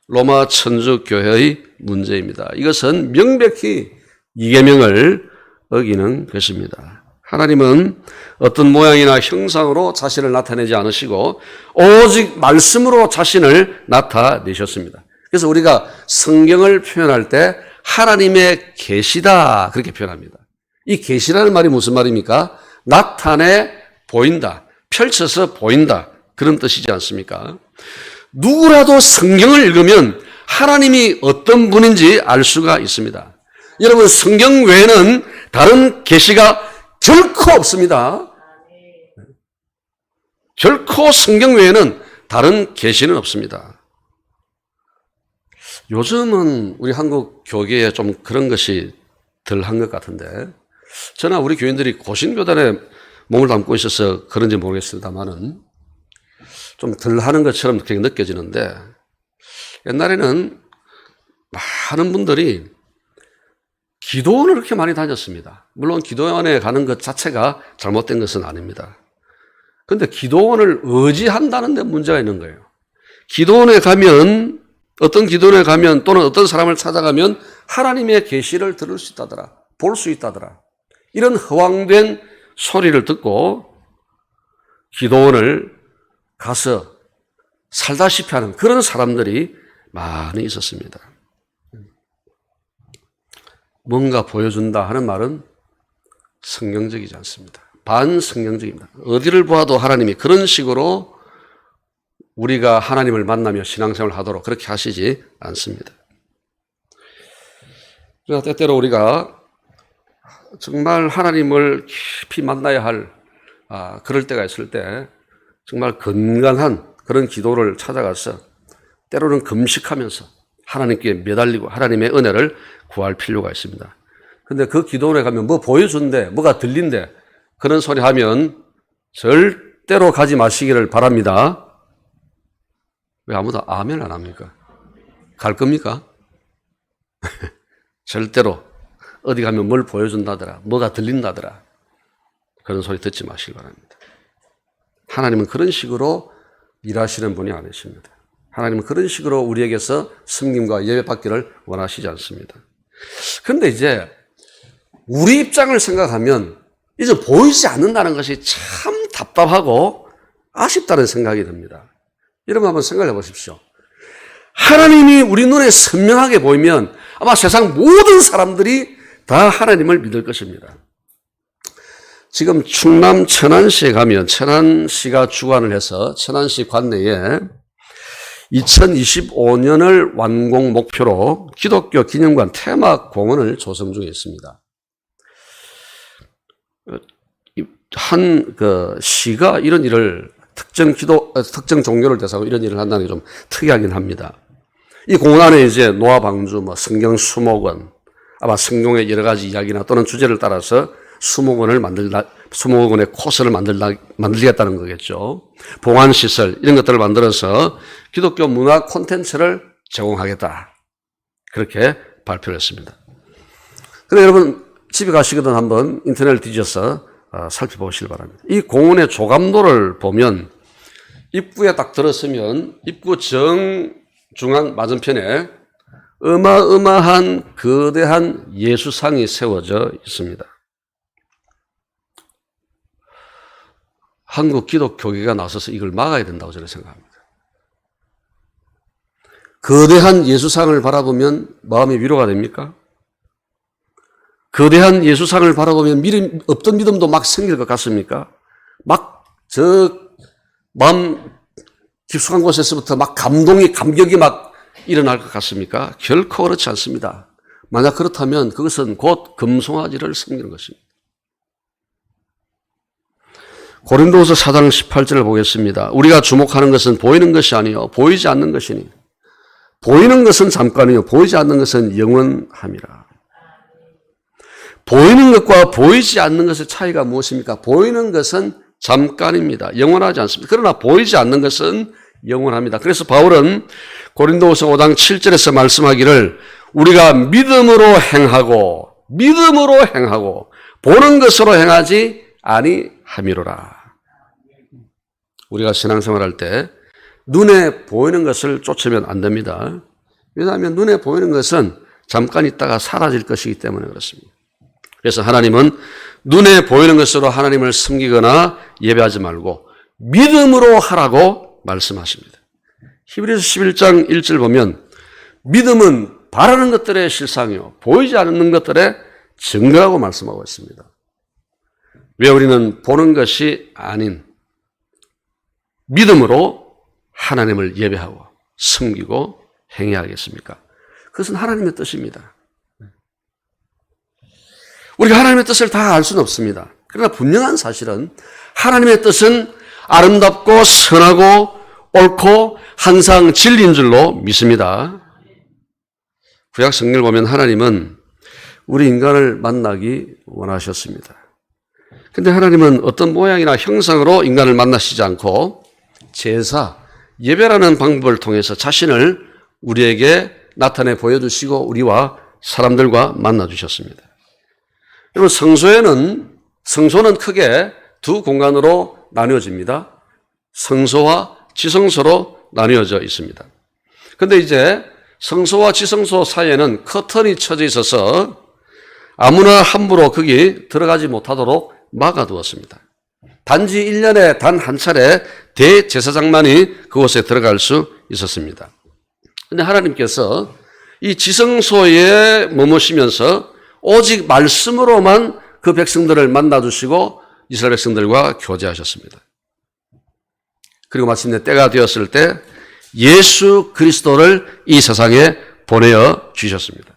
로마 천주교회의 문제입니다. 이것은 명백히 이계명을 어기는 것입니다. 하나님은 어떤 모양이나 형상으로 자신을 나타내지 않으시고 오직 말씀으로 자신을 나타내셨습니다. 그래서 우리가 성경을 표현할 때 하나님의 계시다 그렇게 표현합니다. 이 계시라는 말이 무슨 말입니까? 나타내 보인다, 펼쳐서 보인다 그런 뜻이지 않습니까? 누구라도 성경을 읽으면 하나님이 어떤 분인지 알 수가 있습니다. 여러분, 성경 외에는 다른 계시가 결코 없습니다. 결코 성경 외에는 다른 계시는 없습니다. 요즘은 우리 한국 교계에 좀 그런 것이 덜한 것 같은데, 저나 우리 교인들이 고신교단에 몸을 담고 있어서 그런지 모르겠습니다만은 좀 덜 하는 것처럼 그렇게 느껴지는데, 옛날에는 많은 분들이 기도원을 그렇게 많이 다녔습니다. 물론 기도원에 가는 것 자체가 잘못된 것은 아닙니다. 그런데 기도원을 의지한다는 데 문제가 있는 거예요. 기도원에 가면, 어떤 기도원에 가면 또는 어떤 사람을 찾아가면 하나님의 계시를 들을 수 있다더라, 볼 수 있다더라, 이런 허황된 소리를 듣고 기도원을 가서 살다시피 하는 그런 사람들이 많이 있었습니다. 뭔가 보여준다 하는 말은 성경적이지 않습니다. 반성경적입니다. 어디를 보아도 하나님이 그런 식으로 우리가 하나님을 만나며 신앙생활을 하도록 그렇게 하시지 않습니다. 그래서 때때로 우리가 정말 하나님을 깊이 만나야 할 그럴 때가 있을 때 정말 건강한 그런 기도를 찾아가서 때로는 금식하면서 하나님께 매달리고 하나님의 은혜를 구할 필요가 있습니다. 그런데 그 기도원에 가면 뭐 보여준대, 뭐가 들린대, 그런 소리 하면 절대로 가지 마시기를 바랍니다. 왜 아무도 아멘 안 합니까? 갈 겁니까? 절대로 어디 가면 뭘 보여준다더라, 뭐가 들린다더라, 그런 소리 듣지 마시기 바랍니다. 하나님은 그런 식으로 일하시는 분이 아니십니다. 하나님은 그런 식으로 우리에게서 섬김과 예배 받기를 원하시지 않습니다. 그런데 이제 우리 입장을 생각하면 이제 보이지 않는다는 것이 참 답답하고 아쉽다는 생각이 듭니다. 여러분 한번 생각해 보십시오. 하나님이 우리 눈에 선명하게 보이면 아마 세상 모든 사람들이 다 하나님을 믿을 것입니다. 지금 충남 천안시에 가면 천안시가 주관을 해서 천안시 관내에 2025년을 완공 목표로 기독교 기념관 테마 공원을 조성 중에 있습니다. 한 시가 이런 일을 특정 종교를 대상으로 이런 일을 한다는 게 좀 특이하긴 합니다. 이 공원 안에 이제 노아 방주, 성경 수목원, 아마 성경의 여러 가지 이야기나 또는 주제를 따라서 수목원의 코스를 만들겠다는 거겠죠. 봉안시설, 이런 것들을 만들어서 기독교 문화 콘텐츠를 제공하겠다. 그렇게 발표를 했습니다. 근데 여러분, 집에 가시거든 한번 인터넷을 뒤져서 살펴보시길 바랍니다. 이 공원의 조감도를 보면 입구에 딱 들어서면 입구 정중앙 맞은편에 어마어마한 거대한 예수상이 세워져 있습니다. 한국 기독교계가 나서서 이걸 막아야 된다고 저는 생각합니다. 거대한 예수상을 바라보면 마음이 위로가 됩니까? 거대한 예수상을 바라보면 없던 믿음도 막 생길 것 같습니까? 막 마음 깊숙한 곳에서부터 막 감격이 막 일어날 것 같습니까? 결코 그렇지 않습니다. 만약 그렇다면 그것은 곧 금송아지를 섬기는 것입니다. 고린도후서 4장 18절을 보겠습니다. 우리가 주목하는 것은 보이는 것이 아니요 보이지 않는 것이니 보이는 것은 잠깐이요 보이지 않는 것은 영원함이라. 보이는 것과 보이지 않는 것의 차이가 무엇입니까? 보이는 것은 잠깐입니다. 영원하지 않습니다. 그러나 보이지 않는 것은 영원합니다. 그래서 바울은 고린도후서 5장 7절에서 말씀하기를 우리가 믿음으로 행하고 보는 것으로 행하지 아니함이로라. 우리가 신앙생활할 때 눈에 보이는 것을 쫓으면 안 됩니다. 왜냐하면 눈에 보이는 것은 잠깐 있다가 사라질 것이기 때문에 그렇습니다. 그래서 하나님은 눈에 보이는 것으로 하나님을 섬기거나 예배하지 말고 믿음으로 하라고 말씀하십니다. 히브리서 11장 1절 보면 믿음은 바라는 것들의 실상이요 보이지 않는 것들의 증거라고 말씀하고 있습니다. 왜 우리는 보는 것이 아닌 믿음으로 하나님을 예배하고 섬기고 행해야 하겠습니까? 그것은 하나님의 뜻입니다. 우리가 하나님의 뜻을 다 알 수는 없습니다. 그러나 분명한 사실은 하나님의 뜻은 아름답고 선하고 옳고 항상 진리인 줄로 믿습니다. 구약 성경을 보면 하나님은 우리 인간을 만나기 원하셨습니다. 그런데 하나님은 어떤 모양이나 형상으로 인간을 만나시지 않고 제사, 예배라는 방법을 통해서 자신을 우리에게 나타내 보여주시고 우리와 사람들과 만나주셨습니다. 여러분 성소는 크게 두 공간으로 나뉘어집니다. 성소와 지성소로 나뉘어져 있습니다. 그런데 이제 성소와 지성소 사이에는 커튼이 쳐져 있어서 아무나 함부로 거기 들어가지 못하도록 막아두었습니다. 단지 1년에 단 한 차례 대제사장만이 그곳에 들어갈 수 있었습니다. 그런데 하나님께서 이 지성소에 머무시면서 오직 말씀으로만 그 백성들을 만나주시고 이스라엘 백성들과 교제하셨습니다. 그리고 마침내 때가 되었을 때 예수 그리스도를 이 세상에 보내어 주셨습니다.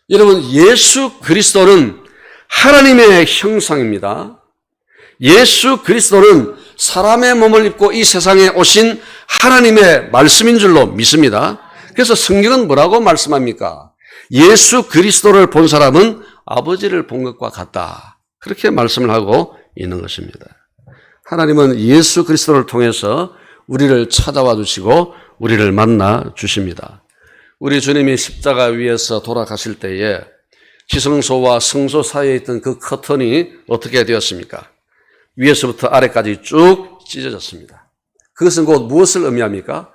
여러분, 예수 그리스도는 하나님의 형상입니다. 예수 그리스도는 사람의 몸을 입고 이 세상에 오신 하나님의 말씀인 줄로 믿습니다. 그래서 성경은 뭐라고 말씀합니까? 예수 그리스도를 본 사람은 아버지를 본 것과 같다. 그렇게 말씀을 하고 있는 것입니다. 하나님은 예수 그리스도를 통해서 우리를 찾아와 주시고 우리를 만나 주십니다. 우리 주님이 십자가 위에서 돌아가실 때에 지성소와 성소 사이에 있던 그 커튼이 어떻게 되었습니까? 위에서부터 아래까지 쭉 찢어졌습니다. 그것은 곧 무엇을 의미합니까?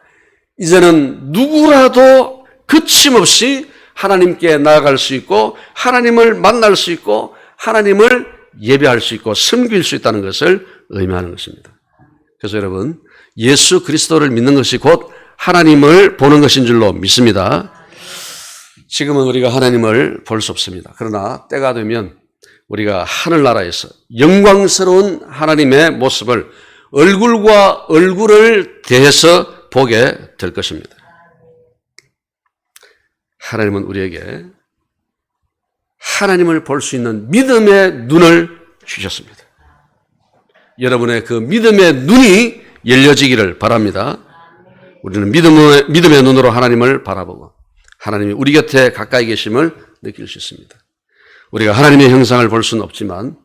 이제는 누구라도 거침없이 하나님께 나아갈 수 있고 하나님을 만날 수 있고 하나님을 예배할 수 있고 섬길 수 있다는 것을 의미하는 것입니다. 그래서 여러분, 예수 그리스도를 믿는 것이 곧 하나님을 보는 것인 줄로 믿습니다. 지금은 우리가 하나님을 볼 수 없습니다. 그러나 때가 되면 우리가 하늘나라에서 영광스러운 하나님의 모습을 얼굴과 얼굴을 대해서 보게 될 것입니다. 하나님은 우리에게 하나님을 볼 수 있는 믿음의 눈을 주셨습니다. 여러분의 그 믿음의 눈이 열려지기를 바랍니다. 우리는 믿음의 눈으로 하나님을 바라보고 하나님이 우리 곁에 가까이 계심을 느낄 수 있습니다. 우리가 하나님의 형상을 볼 수는 없지만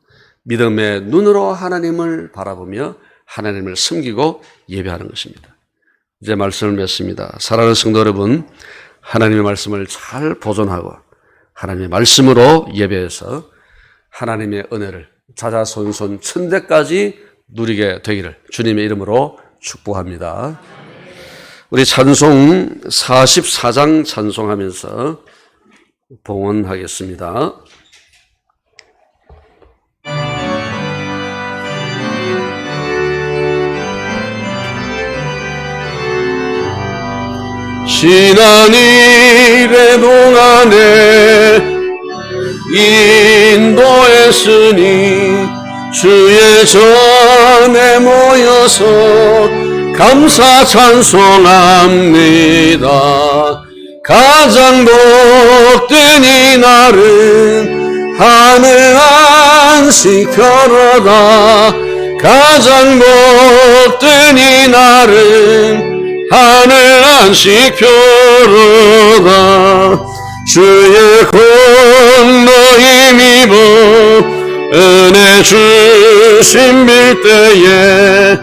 믿음의 눈으로 하나님을 바라보며 하나님을 섬기고 예배하는 것입니다. 이제 말씀을 맺습니다. 사랑하는 성도 여러분, 하나님의 말씀을 잘 보존하고 하나님의 말씀으로 예배해서 하나님의 은혜를 자자손손 천대까지 누리게 되기를 주님의 이름으로 축복합니다. 우리 찬송 44장 찬송하면서 봉헌하겠습니다. 지난 일의 동안에 인도했으니 주의 전에 모여서 감사 찬송합니다. 가장 복된 이날은 하늘 안식 편하다. 가장 복된 이날은 하늘 안식 편하다. 주의 공로 힘입어 은혜 주신 빌때에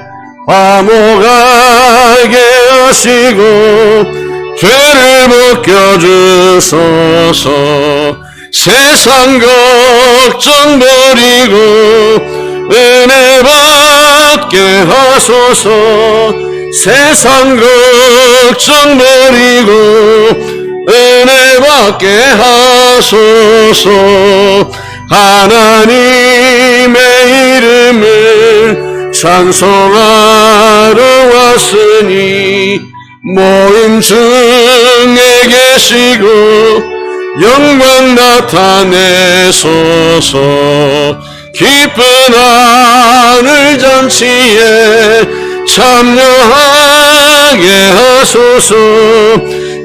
화목하게 하시고 죄를 벗겨주소서. 세상 걱정 버리고 은혜 받게 하소서. 세상 걱정 버리고 은혜 받게 하소서. 하나님의 이름을 찬송하러 왔으니 모임 중에 계시고 영광 나타내소서. 기쁜 하늘 잔치에 참여하게 하소서.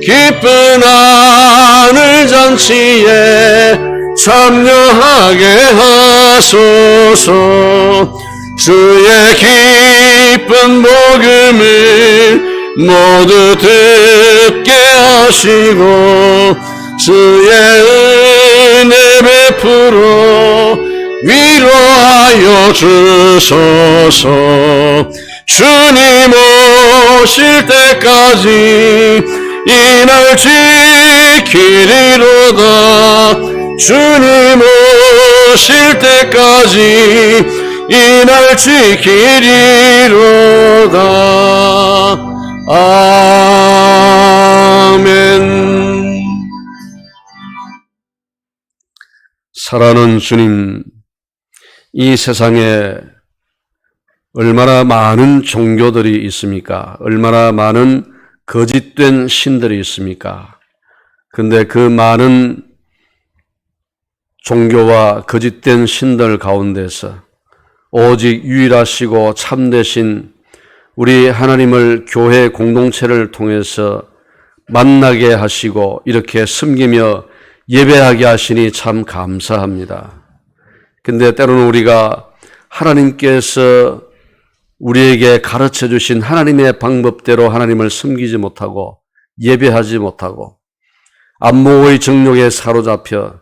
기쁜 하늘 잔치에 참여하게 하소서. 주의 기쁜 복음을 모두 듣게 하시고 주의 은혜 베풀어 위로하여 주소서. 주님 오실 때까지 이 날 지키리로다. 주님 오실 때까지 이 날 지키리로다. 아멘. 사랑하는 주님, 이 세상에 얼마나 많은 종교들이 있습니까? 얼마나 많은 거짓된 신들이 있습니까? 근데 그 많은 종교와 거짓된 신들 가운데서 오직 유일하시고 참되신 우리 하나님을 교회 공동체를 통해서 만나게 하시고 이렇게 섬기며 예배하게 하시니 참 감사합니다. 근데 때로는 우리가 하나님께서 우리에게 가르쳐 주신 하나님의 방법대로 하나님을 섬기지 못하고 예배하지 못하고 안목의 정욕에 사로잡혀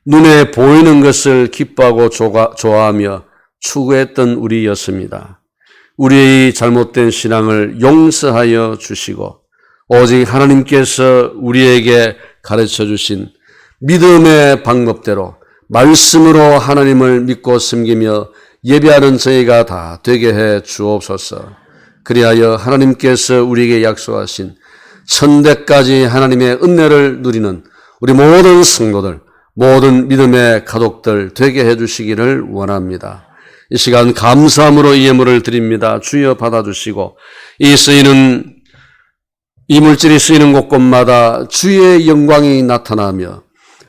눈에 보이는 것을 기뻐하고 좋아하며 추구했던 우리였습니다. 우리의 잘못된 신앙을 용서하여 주시고 오직 하나님께서 우리에게 가르쳐 주신 믿음의 방법대로 말씀으로 하나님을 믿고 섬기며 예배하는 저희가 다 되게 해 주옵소서. 그리하여 하나님께서 우리에게 약속하신 천대까지 하나님의 은혜를 누리는 우리 모든 성도들, 모든 믿음의 가족들 되게 해 주시기를 원합니다. 이 시간 감사함으로 이 예물을 드립니다. 주여 받아주시고 이 물질이 쓰이는 곳곳마다 주의 영광이 나타나며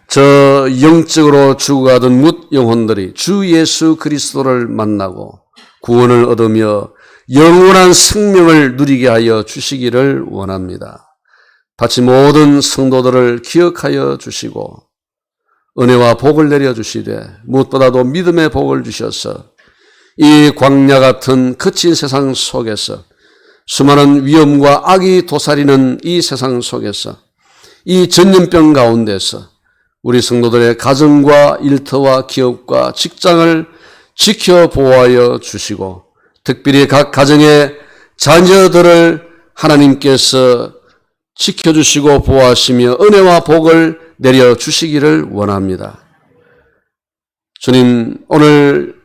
저 영적으로 죽어가던 뭇 영혼들이 주 예수 그리스도를 만나고 구원을 얻으며 영원한 생명을 누리게 하여 주시기를 원합니다. 같이 모든 성도들을 기억하여 주시고 은혜와 복을 내려주시되 무엇보다도 믿음의 복을 주셔서 이 광야 같은 거친 세상 속에서 수많은 위험과 악이 도사리는 이 세상 속에서 이 전염병 가운데서 우리 성도들의 가정과 일터와 기업과 직장을 지켜 보호하여 주시고 특별히 각 가정의 자녀들을 하나님께서 지켜주시고 보호하시며 은혜와 복을 내려주시기를 원합니다. 주님, 오늘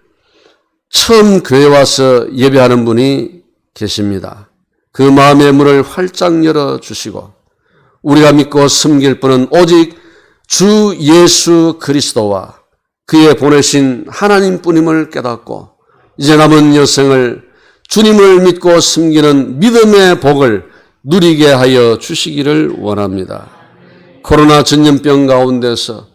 처음 교회 와서 예배하는 분이 계십니다. 그 마음의 문을 활짝 열어주시고 우리가 믿고 섬길 분은 오직 주 예수 그리스도와 그의 보내신 하나님뿐임을 깨닫고 이제 남은 여생을 주님을 믿고 섬기는 믿음의 복을 누리게 하여 주시기를 원합니다. 코로나 전염병 가운데서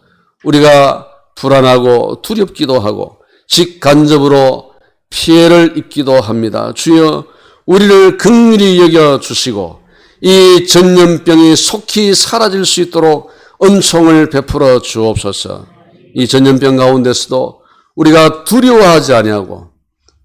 우리가 불안하고 두렵기도 하고 직간접으로 피해를 입기도 합니다. 주여 우리를 긍휼히 여겨주시고 이 전염병이 속히 사라질 수 있도록 은총을 베풀어 주옵소서. 이 전염병 가운데서도 우리가 두려워하지 아니하고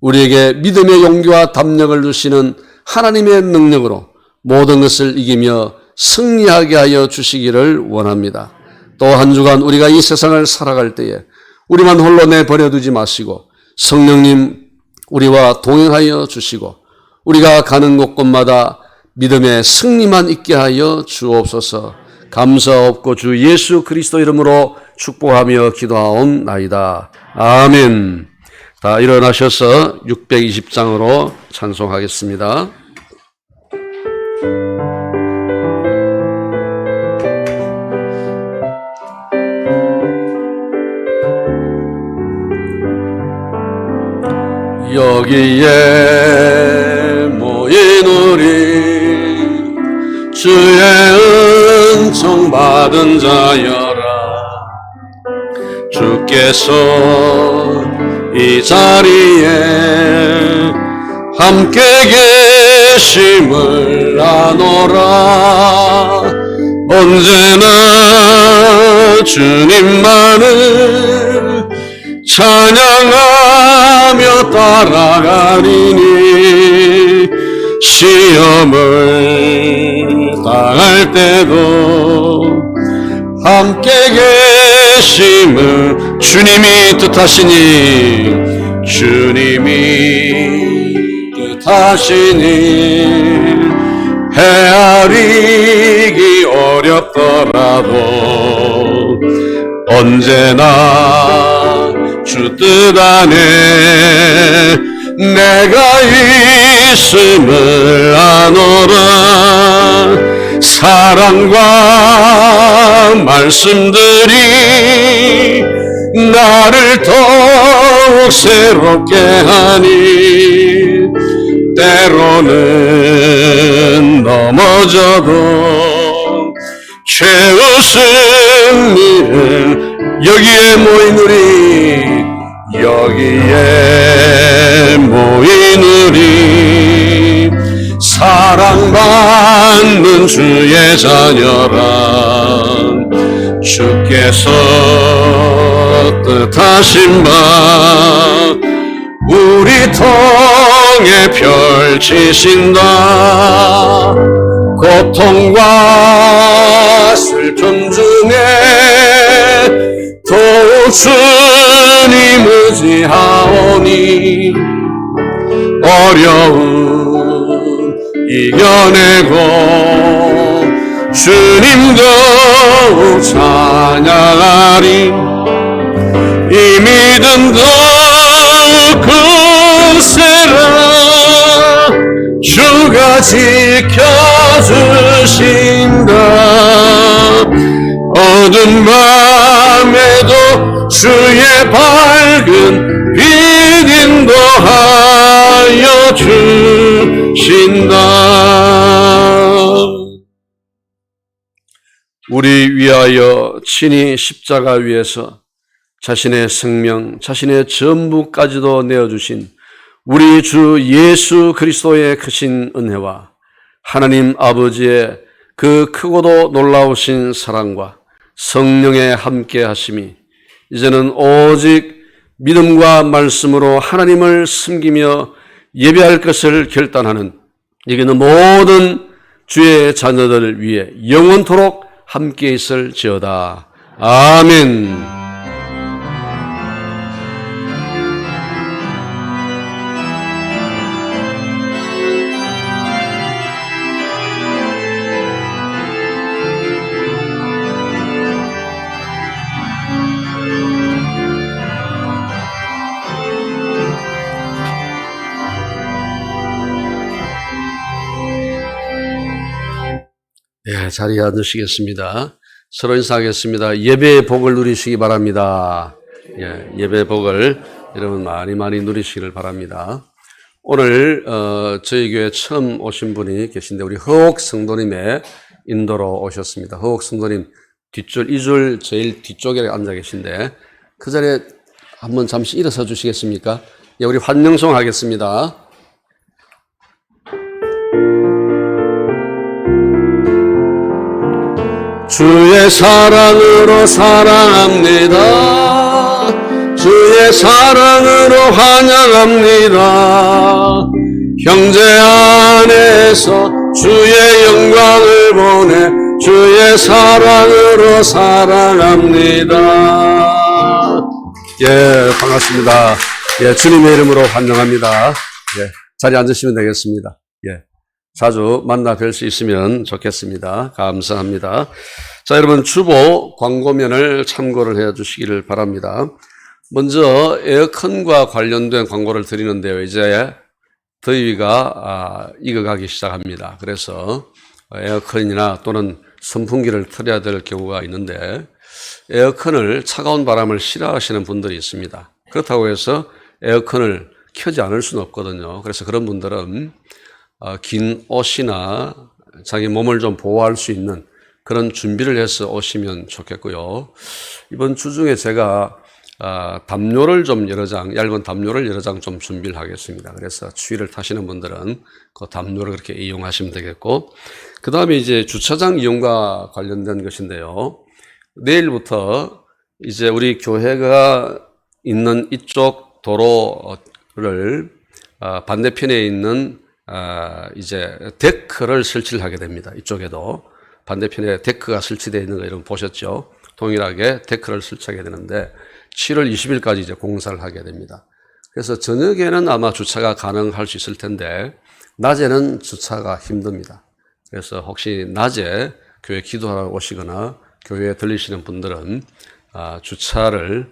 우리에게 믿음의 용기와 담력을 주시는 하나님의 능력으로 모든 것을 이기며 승리하게 하여 주시기를 원합니다. 또 한 주간 우리가 이 세상을 살아갈 때에 우리만 홀로 내버려두지 마시고 성령님 우리와 동행하여 주시고 우리가 가는 곳곳마다 믿음의 승리만 있게 하여 주옵소서. 감사없고 주 예수 그리스도 이름으로 축복하며 기도하옵나이다. 아멘. 다 일어나셔서 620장으로 찬송하겠습니다. 여기에 모인 우리 주의 은총 받은 자여라. 주께서 이 자리에 함께 계심을 아노라. 언제나 주님만을 찬양하며 따라가리니 시험을 당할 때도 함께 계심을 주님이 뜻하시니 헤아리기 어렵더라도 언제나 주 뜻 안에 내가 있음을 아노라. 사랑과 말씀들이 나를 더욱 새롭게 하니 때로는 넘어져도 최우승 일을 여기에 모인 우리 사랑받는 주의 자녀라. 주께서 뜻하신 바 우리 통해 펼치신다. 고통과 슬픔 중에 더욱 주님 의지하오니 어려움 이겨내고 주님 더욱 찬양하리. 이 믿음 더욱 굳세라. 주가 지켜주신다. 어두운 밤에도 주의 밝은 빛 인도하여 주신다. 우리 위하여 친히 십자가 위에서 자신의 생명, 자신의 전부까지도 내어주신 우리 주 예수 그리스도의 크신 은혜와 하나님 아버지의 그 크고도 놀라우신 사랑과 성령의 함께 하심이 이제는 오직 믿음과 말씀으로 하나님을 섬기며 예배할 것을 결단하는 여기는 모든 주의 자녀들 위해 영원토록 함께 있을지어다. 아멘. 예, 자리에 앉으시겠습니다. 서로 인사하겠습니다. 예배의 복을 누리시기 바랍니다. 예, 예배의 복을 여러분 많이 누리시기를 바랍니다. 오늘 저희 교회 처음 오신 분이 계신데 우리 허옥 성도님의 인도로 오셨습니다. 허옥 성도님 뒷줄 2줄 제일 뒤쪽에 앉아 계신데 그 자리에 한번 잠시 일어서 주시겠습니까? 예, 우리 환영송 하겠습니다. 주의 사랑으로 사랑합니다. 주의 사랑으로 환영합니다. 형제 안에서 주의 영광을 보내 주의 사랑으로 사랑합니다. 예, 반갑습니다. 예, 주님의 이름으로 환영합니다. 예, 자리에 앉으시면 되겠습니다. 예, 자주 만나 뵐 수 있으면 좋겠습니다. 감사합니다. 자, 여러분 주보 광고면을 참고를 해 주시기를 바랍니다. 먼저 에어컨과 관련된 광고를 드리는데요. 이제 더위가 익어가기 시작합니다. 그래서 에어컨이나 또는 선풍기를 틀어야 될 경우가 있는데 에어컨을 차가운 바람을 싫어하시는 분들이 있습니다. 그렇다고 해서 에어컨을 켜지 않을 수는 없거든요. 그래서 그런 분들은 긴 옷이나 자기 몸을 좀 보호할 수 있는 그런 준비를 해서 오시면 좋겠고요. 이번 주 중에 제가 담요를 좀 여러 장, 얇은 담요를 여러 장 좀 준비를 하겠습니다. 그래서 추위를 타시는 분들은 그 담요를 그렇게 이용하시면 되겠고, 그 다음에 이제 주차장 이용과 관련된 것인데요. 내일부터 이제 우리 교회가 있는 이쪽 도로를 반대편에 있는 이제 데크를 설치를 하게 됩니다. 이쪽에도 반대편에 데크가 설치되어 있는 거 여러분 보셨죠? 동일하게 데크를 설치하게 되는데 7월 20일까지 이제 공사를 하게 됩니다. 그래서 저녁에는 아마 주차가 가능할 수 있을 텐데 낮에는 주차가 힘듭니다. 그래서 혹시 낮에 교회 기도하러 오시거나 교회에 들리시는 분들은 주차를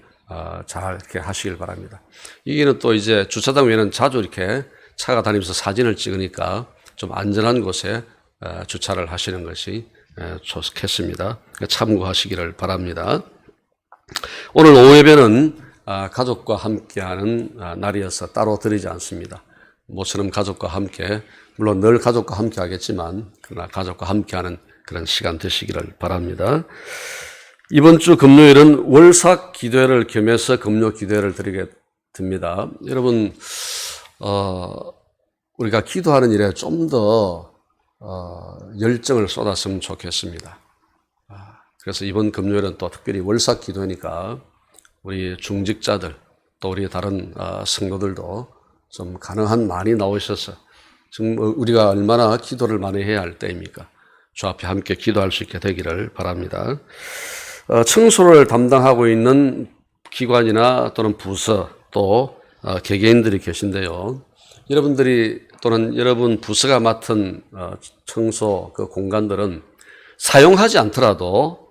잘 이렇게 하시길 바랍니다. 이게는 또 이제 주차장 외에는 자주 이렇게 차가 다니면서 사진을 찍으니까 좀 안전한 곳에 주차를 하시는 것이 좋겠습니다. 참고하시기를 바랍니다. 오늘 오후 예배는 가족과 함께하는 날이어서 따로 드리지 않습니다. 모처럼 가족과 함께, 물론 늘 가족과 함께 하겠지만 그러나 가족과 함께하는 그런 시간 되시기를 바랍니다. 이번 주 금요일은 월삭 기도회를 겸해서 금요 기도회를 드리게 됩니다. 여러분 우리가 기도하는 일에 좀 더 열정을 쏟았으면 좋겠습니다. 그래서 이번 금요일은 또 특별히 월삭 기도회니까 우리 중직자들 또 우리 다른 성도들도 좀 가능한 많이 나오셔서 지금 우리가 얼마나 기도를 많이 해야 할 때입니까? 주 앞에 함께 기도할 수 있게 되기를 바랍니다. 청소를 담당하고 있는 기관이나 또는 부서 또 개개인들이 계신데요. 여러분들이 또는 여러분 부서가 맡은 청소 그 공간들은 사용하지 않더라도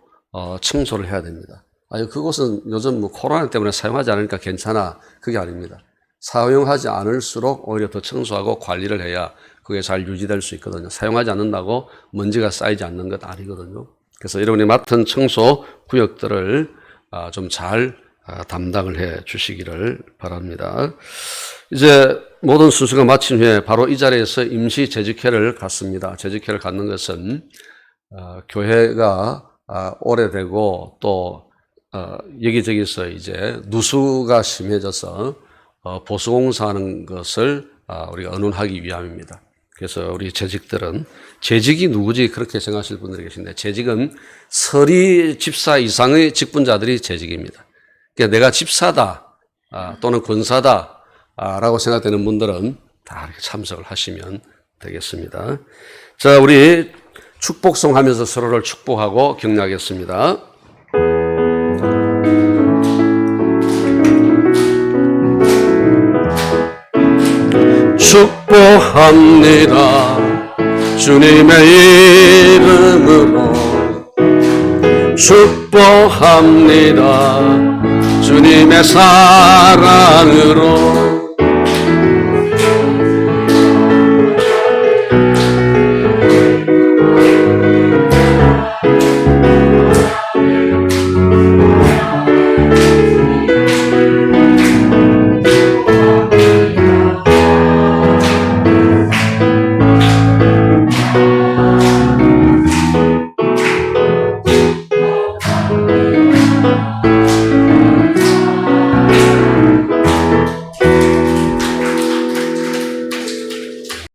청소를 해야 됩니다. 그곳은 요즘 뭐 코로나 때문에 사용하지 않으니까 괜찮아. 그게 아닙니다. 사용하지 않을수록 오히려 더 청소하고 관리를 해야 그게 잘 유지될 수 있거든요. 사용하지 않는다고 먼지가 쌓이지 않는 것 아니거든요. 그래서 여러분이 맡은 청소 구역들을 좀 잘 담당을 해 주시기를 바랍니다. 이제 모든 순서가 마친 후에 바로 이 자리에서 임시 재직회를 갖습니다. 재직회를 갖는 것은 교회가 오래되고 또 여기저기서 이제 누수가 심해져서 보수공사하는 것을 우리가 의논하기 위함입니다. 그래서 우리 재직들은 재직이 누구지 그렇게 생각하실 분들이 계신데 재직은 서리 집사 이상의 직분자들이 재직입니다. 그러니까 내가 집사다 또는 권사다 라고 생각되는 분들은 다 이렇게 참석을 하시면 되겠습니다. 자, 우리 축복송 하면서 서로를 축복하고 격려하겠습니다. 축복합니다. 주님의 이름으로 축복합니다. 주님의 사랑으로